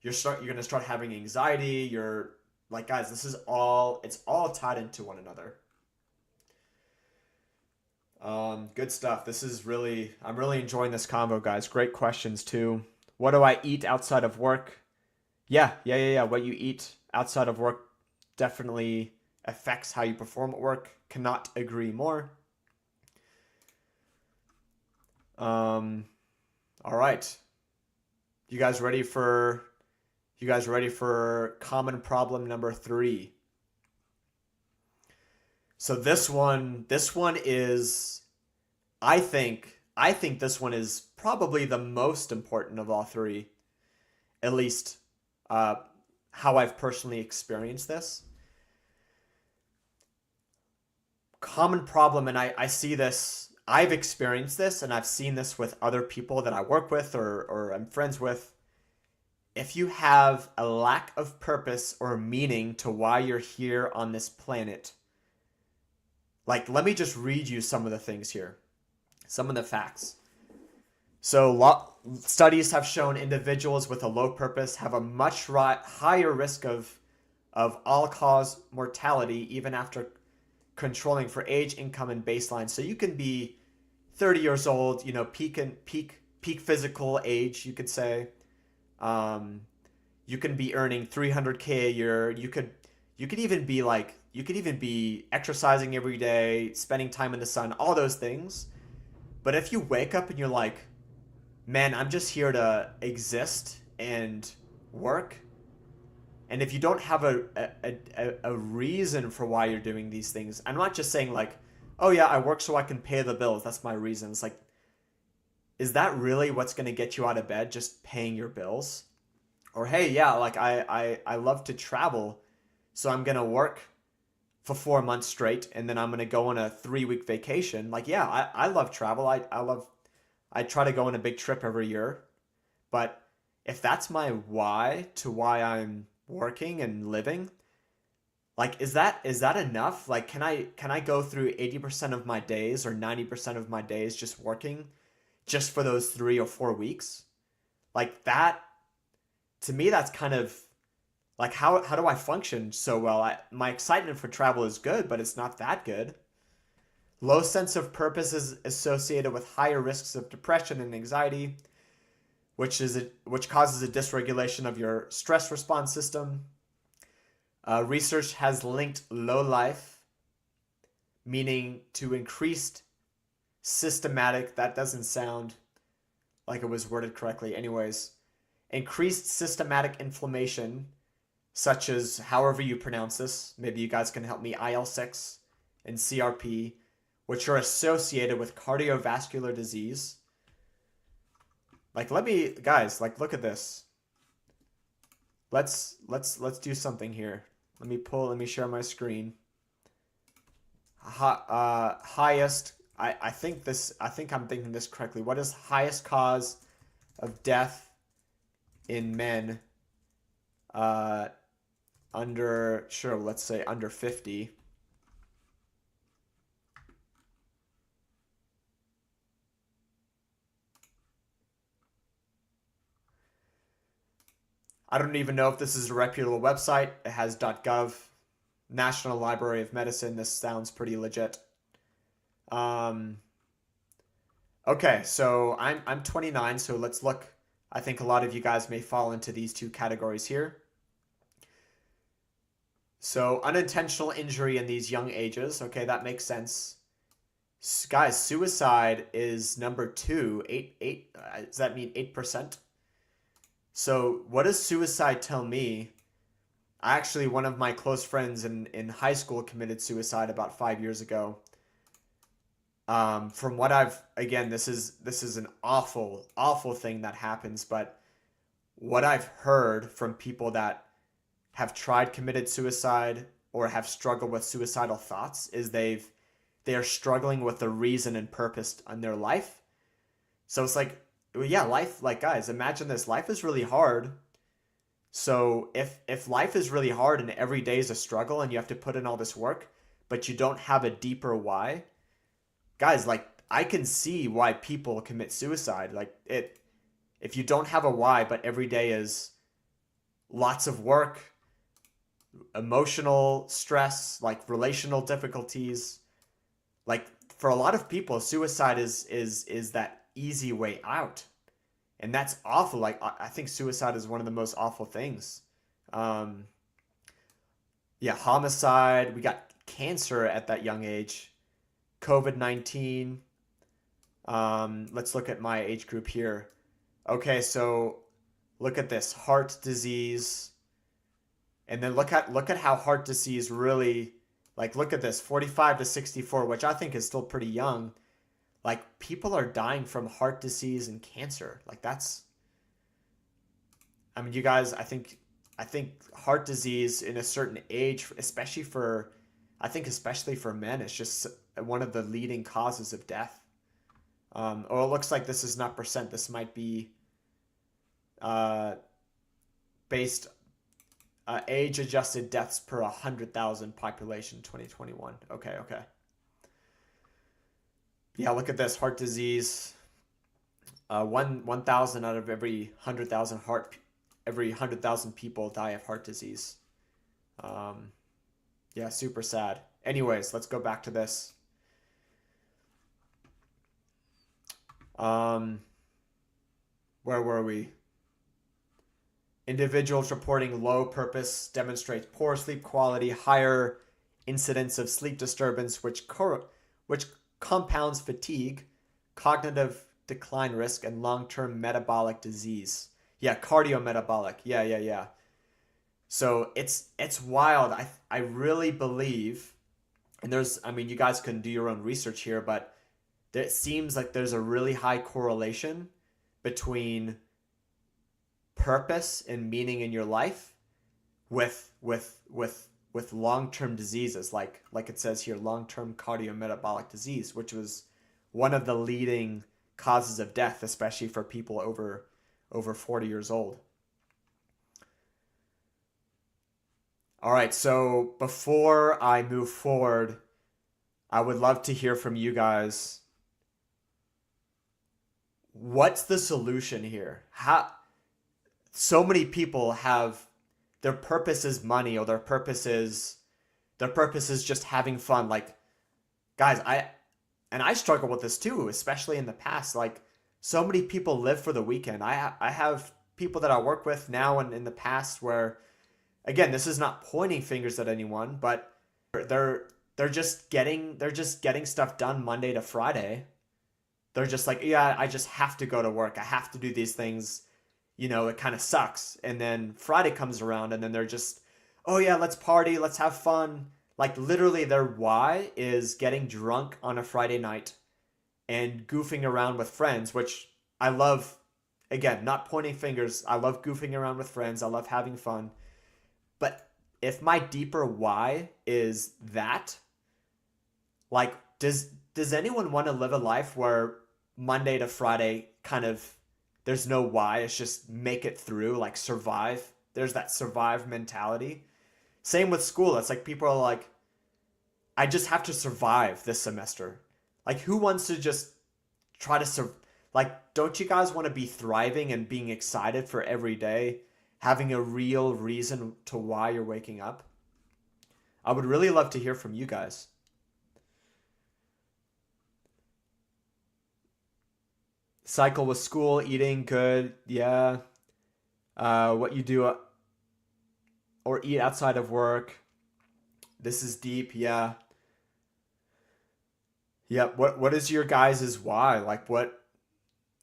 you're gonna start having anxiety. You're like, guys, this is all it's all tied into one another. Good stuff. This is really I'm really enjoying this convo, guys. Great questions too. What do I eat outside of work? Yeah. What you eat outside of work definitely affects how you perform at work. Cannot agree more. Um, all right. You guys ready for common problem number 3? So this one is I think this one is probably the most important of all three, at least uh, how I've personally experienced this. Common problem, and I see this, I've experienced this, and I've seen this with other people that I work with or I'm friends with. If you have a lack of purpose or meaning to why you're here on this planet, like, let me just read you some of the things here, some of the facts. So, studies have shown individuals with a low purpose have a much higher risk of all cause mortality, even after controlling for age, income, and baseline. So you can be 30 years old, you know, peak physical age, you could say. Um, you can be earning 300K a year. You could even be like you could even be exercising every day, spending time in the sun, all those things. But if you wake up and you're like, man, I'm just here to exist and work, and if you don't have a reason for why you're doing these things, I'm not just saying like, oh yeah, I work so I can pay the bills. That's my reason. It's like, is that really what's going to get you out of bed? Just paying your bills? Or hey, yeah, like I love to travel, so I'm going to work for 4 months straight, and then I'm going to go on a 3-week vacation. Like, yeah, I love travel. I try to go on a big trip every year. But if that's my why to why I'm working and living, like, is that enough? Like, can I go through 80% of my days or 90% of my days just working just for those 3 or 4 weeks? Like, that, to me, that's kind of like, how do I function so well? My excitement for travel is good, but it's not that good. Low sense of purpose is associated with higher risks of depression and anxiety, which causes a dysregulation of your stress response system. Research has linked low life meaning to increased systematic, that doesn't sound like it was worded correctly. Anyways, increased systematic inflammation, such as however you pronounce this. Maybe you guys can help me. IL-6 and CRP, which are associated with cardiovascular disease. Like, guys, like, look at this. Let's do something here. Let me share my screen. Highest, I think I'm thinking this correctly. What is highest cause of death in men let's say under 50? I don't even know if this is a reputable website. It has .gov, National Library of Medicine. This sounds pretty legit. Okay, so I'm 29, so let's look. I think a lot of you guys may fall into these two categories here. So unintentional injury in these young ages. Okay, that makes sense. Guys, suicide is number 2. Does that mean 8%? So what does suicide tell me? Actually, one of my close friends in high school committed suicide about 5 years ago. From what again, this is an awful thing that happens, but what I've heard from people that have committed suicide or have struggled with suicidal thoughts is they are struggling with the reason and purpose in their life. So it's like, yeah, life, like, guys, imagine this. Life is really hard. So if life is really hard and every day is a struggle and you have to put in all this work, but you don't have a deeper why, guys, like, I can see why people commit suicide. Like it, if you don't have a why, but every day is lots of work, emotional stress, like relational difficulties, like for a lot of people, suicide is that easy way out, and that's awful. Like I think suicide is one of the most awful things. Um, yeah, homicide. We got cancer at that young age. COVID-19. Let's look at my age group here. Okay, so look at this heart disease, and then look at how heart disease really like look at this 45 to 64, which I think is still pretty young. Like people are dying from heart disease and cancer. Like that's I mean, you guys, I think heart disease in a certain age, especially for I think especially for men, it's just one of the leading causes of death. Oh, it looks like this is not percent. This might be uh, based age-adjusted deaths per 100,000 population 2021. Okay, okay. Yeah, look at this heart disease. 1,000 out of every 100,000 people die of heart disease. Um, yeah, super sad. Anyways, let's go back to this. Um, where were we? Individuals reporting low purpose demonstrates poor sleep quality, higher incidence of sleep disturbance, which compounds fatigue, cognitive decline risk, and long-term metabolic disease. Yeah, cardiometabolic. Yeah. So it's wild. I really believe, and there's I mean you guys can do your own research here, but it seems like there's a really high correlation between purpose and meaning in your life with long-term diseases like it says here long-term cardiometabolic disease, which was one of the leading causes of death, especially for people over 40 years old. All right, so before I move forward, I would love to hear from you guys. What's the solution here? How so many people have their purpose is money, or their purpose is just having fun. Like guys, I struggle with this too, especially in the past. Like so many people live for the weekend. I have people that I work with now and in the past where again, this is not pointing fingers at anyone, but they're they're just getting stuff done Monday to Friday. They're just like, yeah, I just have to go to work. I have to do these things. It kind of sucks. And then Friday comes around and then they're just, oh yeah, let's party, let's have fun. Like literally their why is getting drunk on a Friday night and goofing around with friends, which I love. Again, not pointing fingers. I love goofing around with friends. I love having fun. But if my deeper why is that, like, does anyone want to live a life where Monday to Friday kind of there's no why, it's just make it through, like survive. There's that survive mentality. Same with school. It's like people are like, I just have to survive this semester. Like who wants to just try to like don't you guys want to be thriving and being excited for every day, having a real reason to why you're waking up? I would really love to hear from you guys. Cycle with school, eating good, yeah. What you do or eat outside of work. This is deep, yeah. Yeah, what is your guys' why? Like what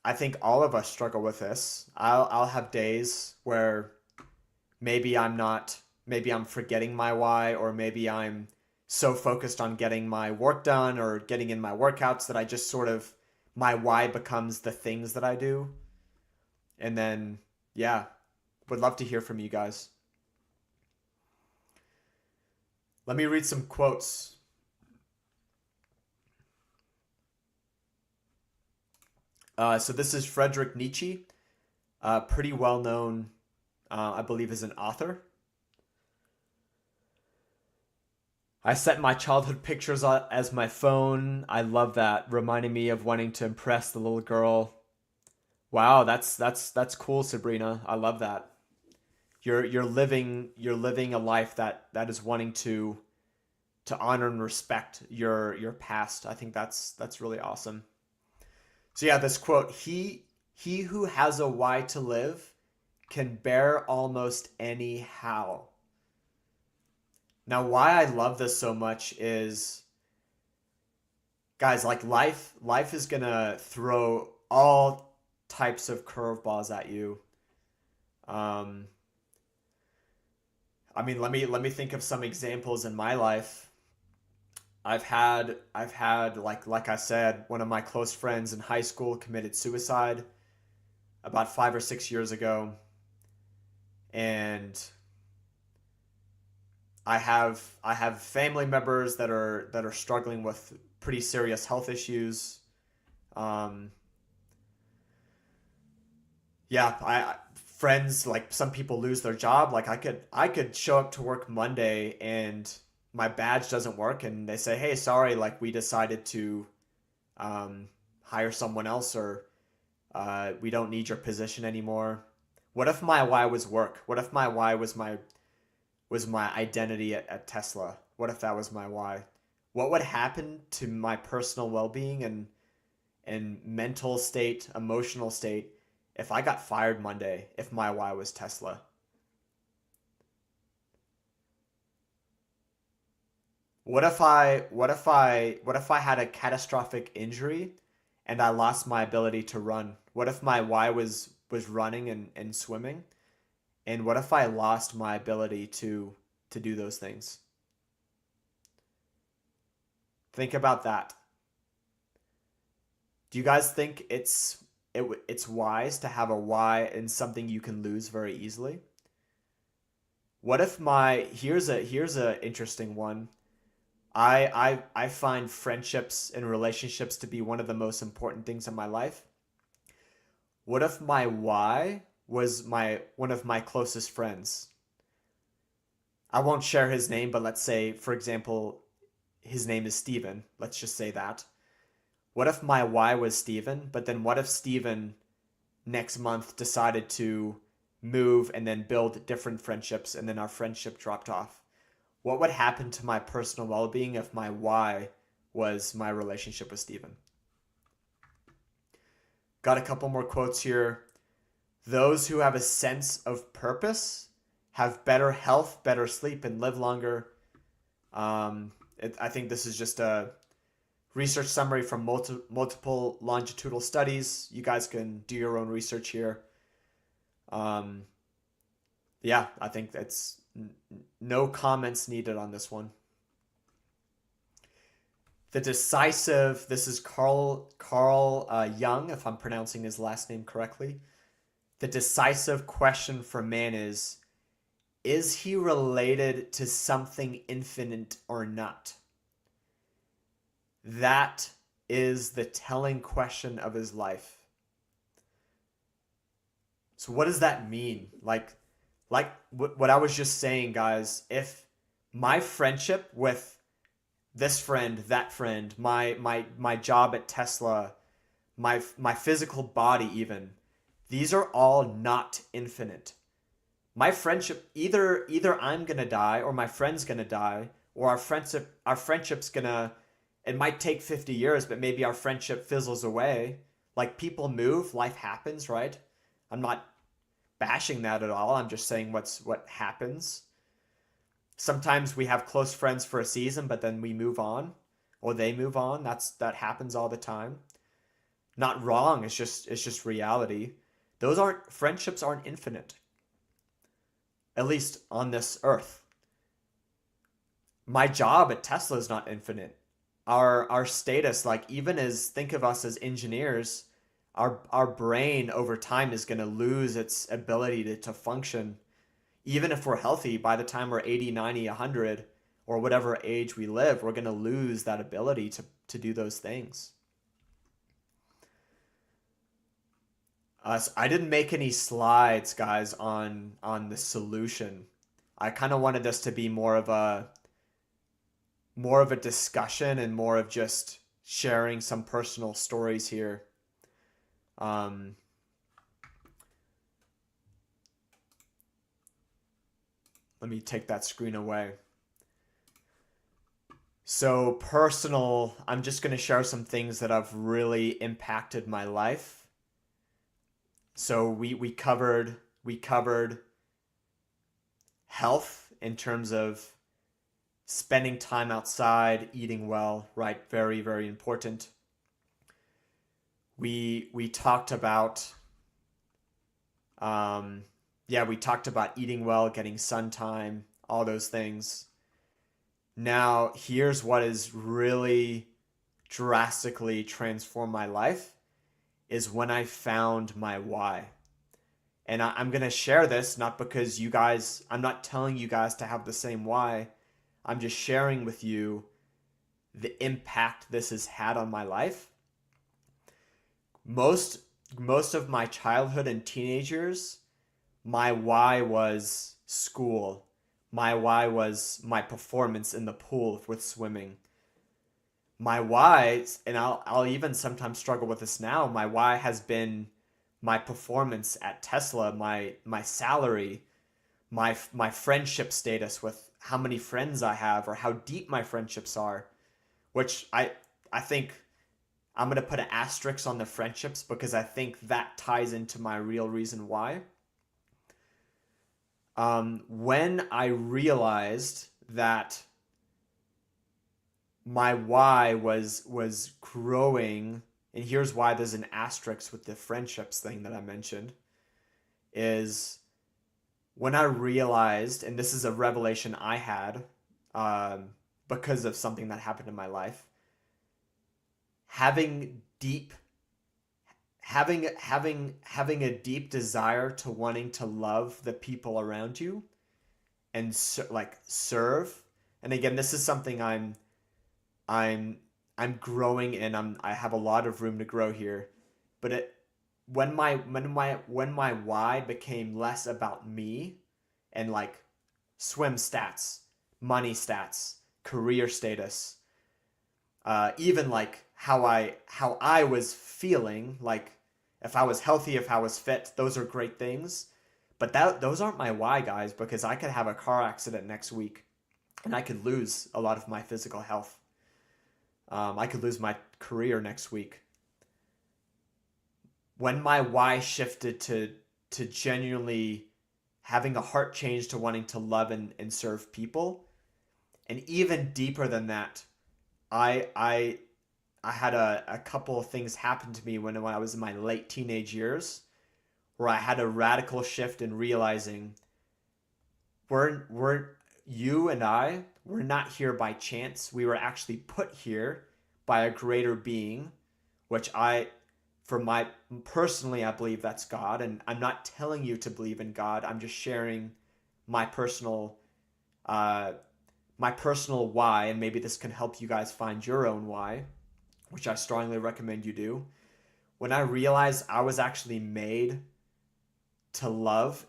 I think all of us struggle with this. I'll have days where maybe I'm forgetting my why, or maybe I'm so focused on getting my work done or getting in my workouts that I just sort of my why becomes the things that I do. And then yeah, would love to hear from you guys. Let me read some quotes. So this is Friedrich Nietzsche, pretty well known, I believe, as an author. I set my childhood pictures as my phone. I love that, reminding me of wanting to impress the little girl. Wow, that's cool, Sabrina. I love that. You're living a life that is wanting to honor and respect your past. I think that's really awesome. So yeah, this quote, he who has a why to live can bear almost any how. Now why I love this so much is, guys, like life is gonna throw all types of curveballs at you. Um, I mean, let me think of some examples in my life. I've had like I said, one of my close friends in high school committed suicide about 5 or 6 years ago, and I have family members that are struggling with pretty serious health issues. Um, yeah, I friends, like some people lose their job. Like I could show up to work Monday and my badge doesn't work, and they say, "Hey, sorry, like we decided to um, hire someone else, or we don't need your position anymore." What if my why was work? What if my why was my identity at Tesla? What if that was my why? What would happen to my personal well-being and mental state, emotional state if I got fired Monday, if my why was Tesla? What if I had a catastrophic injury and I lost my ability to run? What if my why was running and swimming? And what if I lost my ability to do those things? Think about that. Do you guys think it's wise to have a why in something you can lose very easily? What if my here's a interesting one. I find friendships and relationships to be one of the most important things in my life. What if my why was my one of my closest friends? I won't share his name, but let's say, for example, his name is Steven. Let's just say that. What if my why was Steven, but then what if Steven next month decided to move and then build different friendships and then our friendship dropped off? What would happen to my personal well-being if my why was my relationship with Steven? Got a couple more quotes here. Those who have a sense of purpose have better health, better sleep, and live longer. I think this is just a research summary from multiple longitudinal studies. You guys can do your own research here. Um, yeah, I think that's no comments needed on this one. The decisive. This is Carl Jung, if I'm pronouncing his last name correctly. The decisive question for man is he related to something infinite or not? That is the telling question of his life. So what does that mean? Like what I was just saying, guys, if my friendship with this friend, that friend, my job at Tesla, my physical body even, these are all not infinite. My friendship, either I'm gonna die or my friend's gonna die, or our friendship's gonna, it might take 50 years, but maybe our friendship fizzles away. Like people move, life happens, right? I'm not bashing that at all. I'm just saying what happens. Sometimes we have close friends for a season, but then we move on, or they move on. That happens all the time. Not wrong. It's just reality. Those aren't friendships aren't infinite, at least on this earth. My job at Tesla is not infinite. Our status, like even as think of us as engineers, our brain over time is going to lose its ability to function. Even if we're healthy, by the time we're 80, 90, 100, or whatever age we live, we're going to lose that ability to do those things. So I didn't make any slides, guys, on the solution. I kind of wanted this to be more of more of a discussion and more of just sharing some personal stories here. Um, Let me take that screen away. So personal, I'm just going to share some things that have really impacted my life. So we covered health in terms of spending time outside, eating well, right? Very, very important. We talked about we talked about eating well, getting sun time, all those things. Now, here's what has really drastically transformed my life is when I found my why. And I'm going to share this not because I'm not telling you guys to have the same why. I'm just sharing with you the impact this has had on my life. Most of my childhood and teenagers, my why was school. My why was my performance in the pool with swimming. My why, and I'll even sometimes struggle with this now, my why has been my performance at Tesla, my salary, my friendship status with how many friends I have or how deep my friendships are, which I think I'm going to put an asterisk on the friendships because I think that ties into my real reason why. When I realized that my why was growing, and here's why there's an asterisk with the friendships thing that I mentioned, is when I realized, and this is a revelation I had because of something that happened in my life, having a deep desire to wanting to love the people around you and serve. And again, this is something I'm growing in. I have a lot of room to grow here, but when my why became less about me and like swim stats, money stats, career status, even like how I was feeling, like if I was healthy, if I was fit, those are great things. But those aren't my why, guys, because I could have a car accident next week and I could lose a lot of my physical health. I could lose my career next week. When my why shifted to genuinely having a heart change to wanting to love and serve people, and even deeper than that, I had a couple of things happen to me when I was in my late teenage years where I had a radical shift in realizing we're you and we're not here by chance. We were actually put here by a greater being, which personally, I believe that's God. And I'm not telling you to believe in God. I'm just sharing my personal, uh, my personal why, and maybe this can help you guys find your own why, which I strongly recommend you do. When I realized I was actually made to love,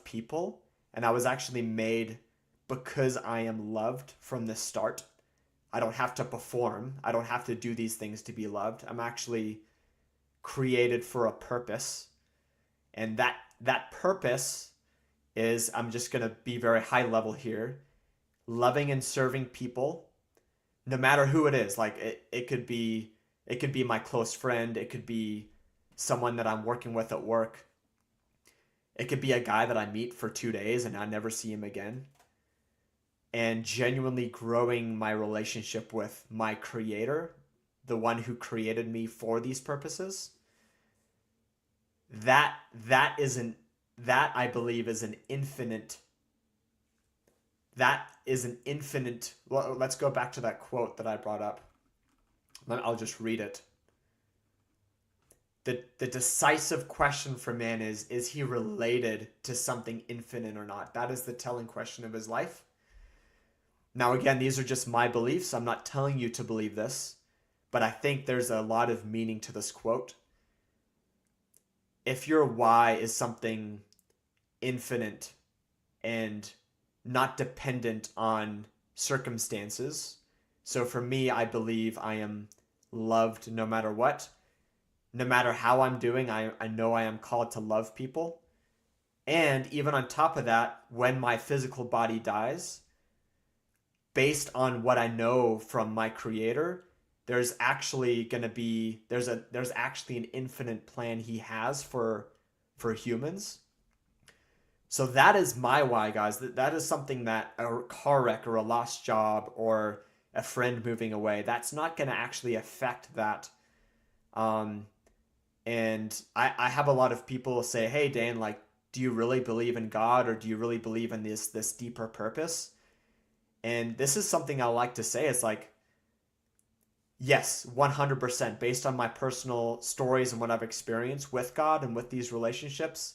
people, and I was actually made because I am loved from the start. I don't have to perform. I don't have to do these things to be loved. I'm actually created for a purpose. And that purpose is, I'm just going to be very high level here, loving and serving people, no matter who it is. Like it could be my close friend, it could be someone that I'm working with at work. It could be a guy that I meet for 2 days and I never see him again. And genuinely growing my relationship with my creator, the one who created me for these purposes. That I believe is an infinite. Well, let's go back to that quote that I brought up. I'll just read it. The decisive question for man is he related to something infinite or not? That is the telling question of his life. Now, again, these are just my beliefs. I'm not telling you to believe this, but I think there's a lot of meaning to this quote. If your why is something infinite and not dependent on circumstances. So for me, I believe I am loved no matter what. No matter how I'm doing, I know I am called to love people. And even on top of that, when my physical body dies, based on what I know from my creator, there's actually going to be there's actually an infinite plan he has for humans. So that is my why, guys. That is something that a car wreck or a lost job or a friend moving away, that's not going to actually affect that. Um, and I have a lot of people say, "Hey, Dan, like, do you really believe in God, or do you really believe in this deeper purpose?" And this is something I like to say. It's like, yes, 100%, based on my personal stories and what I've experienced with God and with these relationships,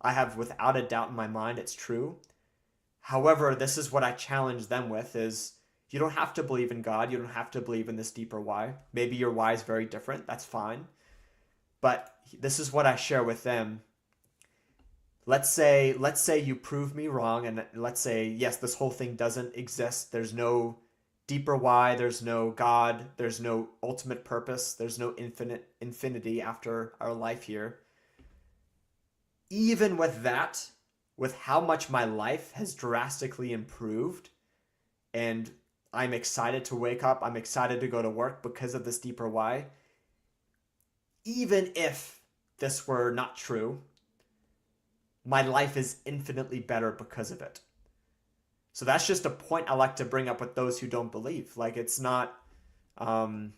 I have without a doubt in my mind it's true. However, this is what I challenge them with is you don't have to believe in God. You don't have to believe in this deeper why. Maybe your why is very different. That's fine. But this is what I share with them. Let's say you prove me wrong, and let's say yes, this whole thing doesn't exist. There's no deeper why, there's no God, there's no ultimate purpose, there's no infinity after our life here. Even with that, with how much my life has drastically improved, and I'm excited to wake up, I'm excited to go to work because of this deeper why. Even if this were not true, my life is infinitely better because of it. So that's just a point I like to bring up with those who don't believe. Like um,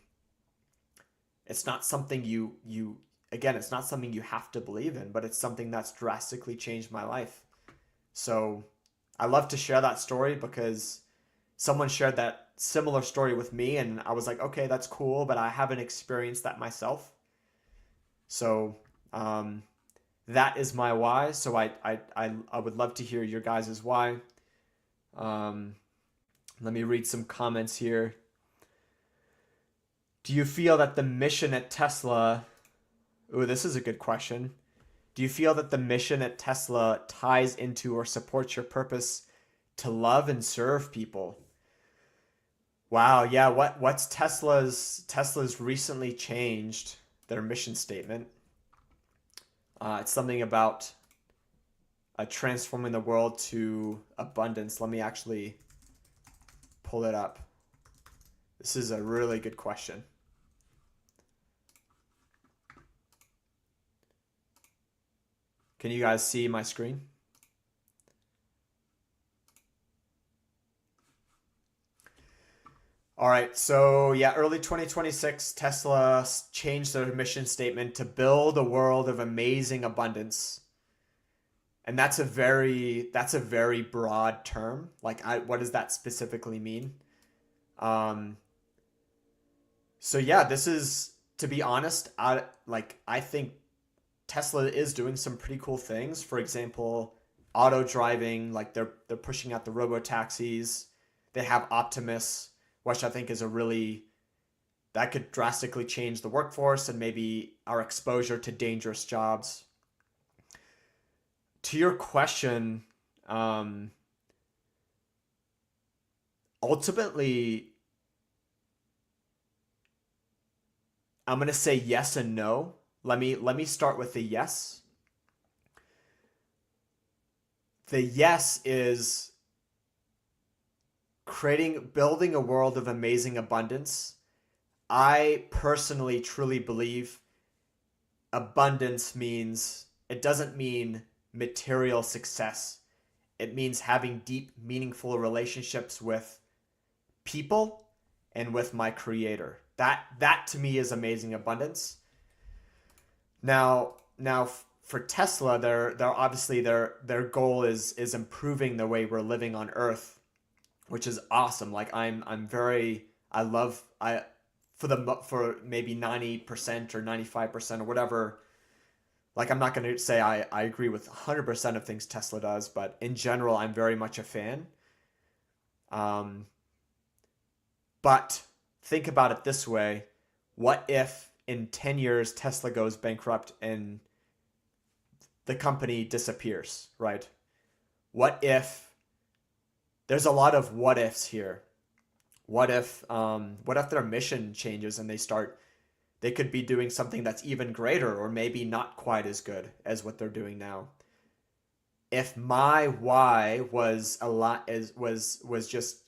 it's not something you again, it's not something you have to believe in, but it's something that's drastically changed my life. So I love to share that story because someone shared that similar story with me, and I was like, okay, that's cool, but I haven't experienced that myself. So that is my why. So I would love to hear your guys' why. Um, Let me read some comments here. Do you feel that the mission at Tesla... Ooh, this is a good question. Do you feel that the mission at Tesla ties into or supports your purpose to love and serve people? Wow, yeah, what's Tesla's recently changed their mission statement. It's something about transforming the world to abundance. Let me actually pull it up. This is a really good question. Can you guys see my screen? All right, so yeah, early 2026, Tesla changed their mission statement to build a world of amazing abundance. And that's a very broad term. Like, what does that specifically mean? Um, so yeah, this is, to be honest, I think Tesla is doing some pretty cool things. For example, auto driving, like they're pushing out the robo taxis. They have Optimus, which I think is that could drastically change the workforce and maybe our exposure to dangerous jobs. To your question, ultimately, I'm gonna say yes and no. Let me start with the yes. The yes is building a world of amazing abundance. I personally truly believe abundance means, it doesn't mean material success. It means having deep, meaningful relationships with people and with my creator. That to me is amazing abundance. Now for Tesla, they're obviously their goal is improving the way we're living on Earth, which is awesome. Like I love for maybe 90% or 95% or whatever. Like, I'm not going to say I agree with 100% of things Tesla does, but in general, I'm very much a fan. Um, but think about it this way. What if in 10 years Tesla goes bankrupt and the company disappears, right? What if there's a lot of what ifs here. What if their mission changes and they could be doing something that's even greater or maybe not quite as good as what they're doing now. If my why was a lot is was just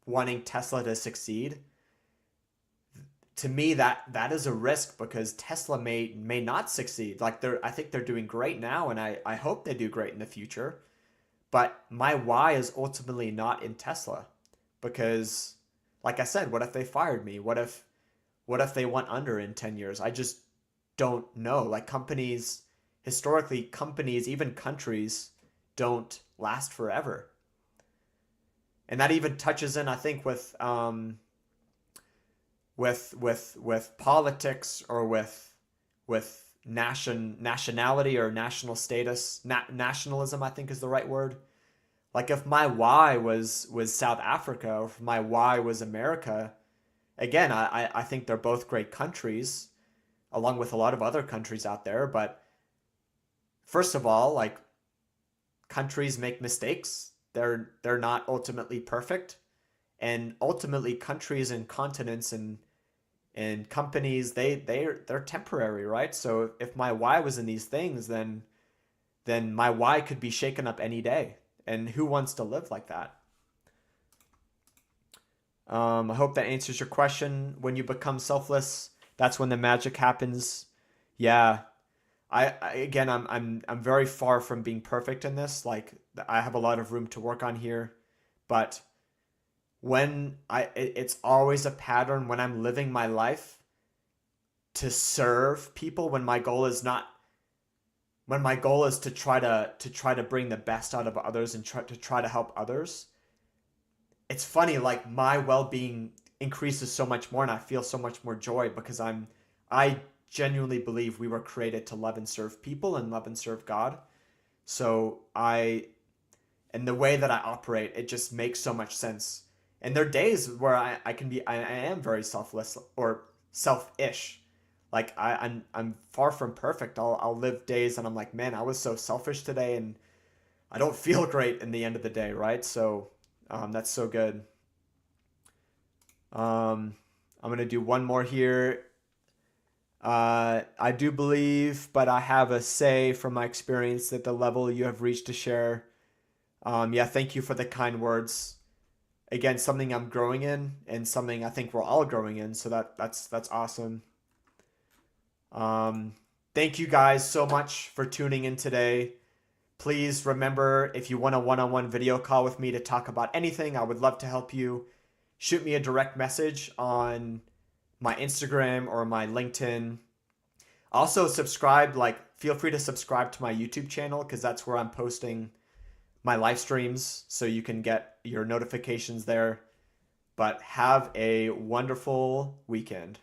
wanting Tesla to succeed, to me that is a risk because Tesla may not succeed. Like I think they're doing great now and I hope they do great in the future. But my why is ultimately not in Tesla because like I said, what if they fired me? What if they went under in 10 years? I just don't know. Like companies, historically companies, even countries don't last forever. And that even touches in I think with politics or with nationality or national status. Nationalism I think is the right word. Like if my why was South Africa or if my why was America, again, I think they're both great countries, along with a lot of other countries out there. But first of all, like countries make mistakes. They're not ultimately perfect. And ultimately countries and continents and companies, they're temporary, right? So if my why was in these things, then my why could be shaken up any day. And who wants to live like that? I hope that answers your question. When you become selfless, that's when the magic happens. Yeah, I again, I'm very far from being perfect in this. Like I have a lot of room to work on here, but it's always a pattern when I'm living my life to serve people when my goal is to try to bring the best out of others and try to help others. It's funny, like my well-being increases so much more and I feel so much more joy because I genuinely believe we were created to love and serve people and love and serve God. So and the way that I operate, it just makes so much sense. And there are days where I am very selfless or selfish. Like I'm far from perfect. I'll live days and I'm like, man, I was so selfish today and I don't feel great in the end of the day, right? So that's so good. I'm gonna do one more here. I do believe, but I have a say from my experience that the level you have reached to share. Yeah, thank you for the kind words. Again, something I'm growing in and something I think we're all growing in. So that's awesome. Thank you guys so much for tuning in today. Please remember, if you want a one-on-one video call with me to talk about anything, I would love to help you. Shoot me a direct message on my Instagram or my LinkedIn. Also subscribe, like feel free to subscribe to my YouTube channel because that's where I'm posting my live streams so you can get your notifications there. But have a wonderful weekend.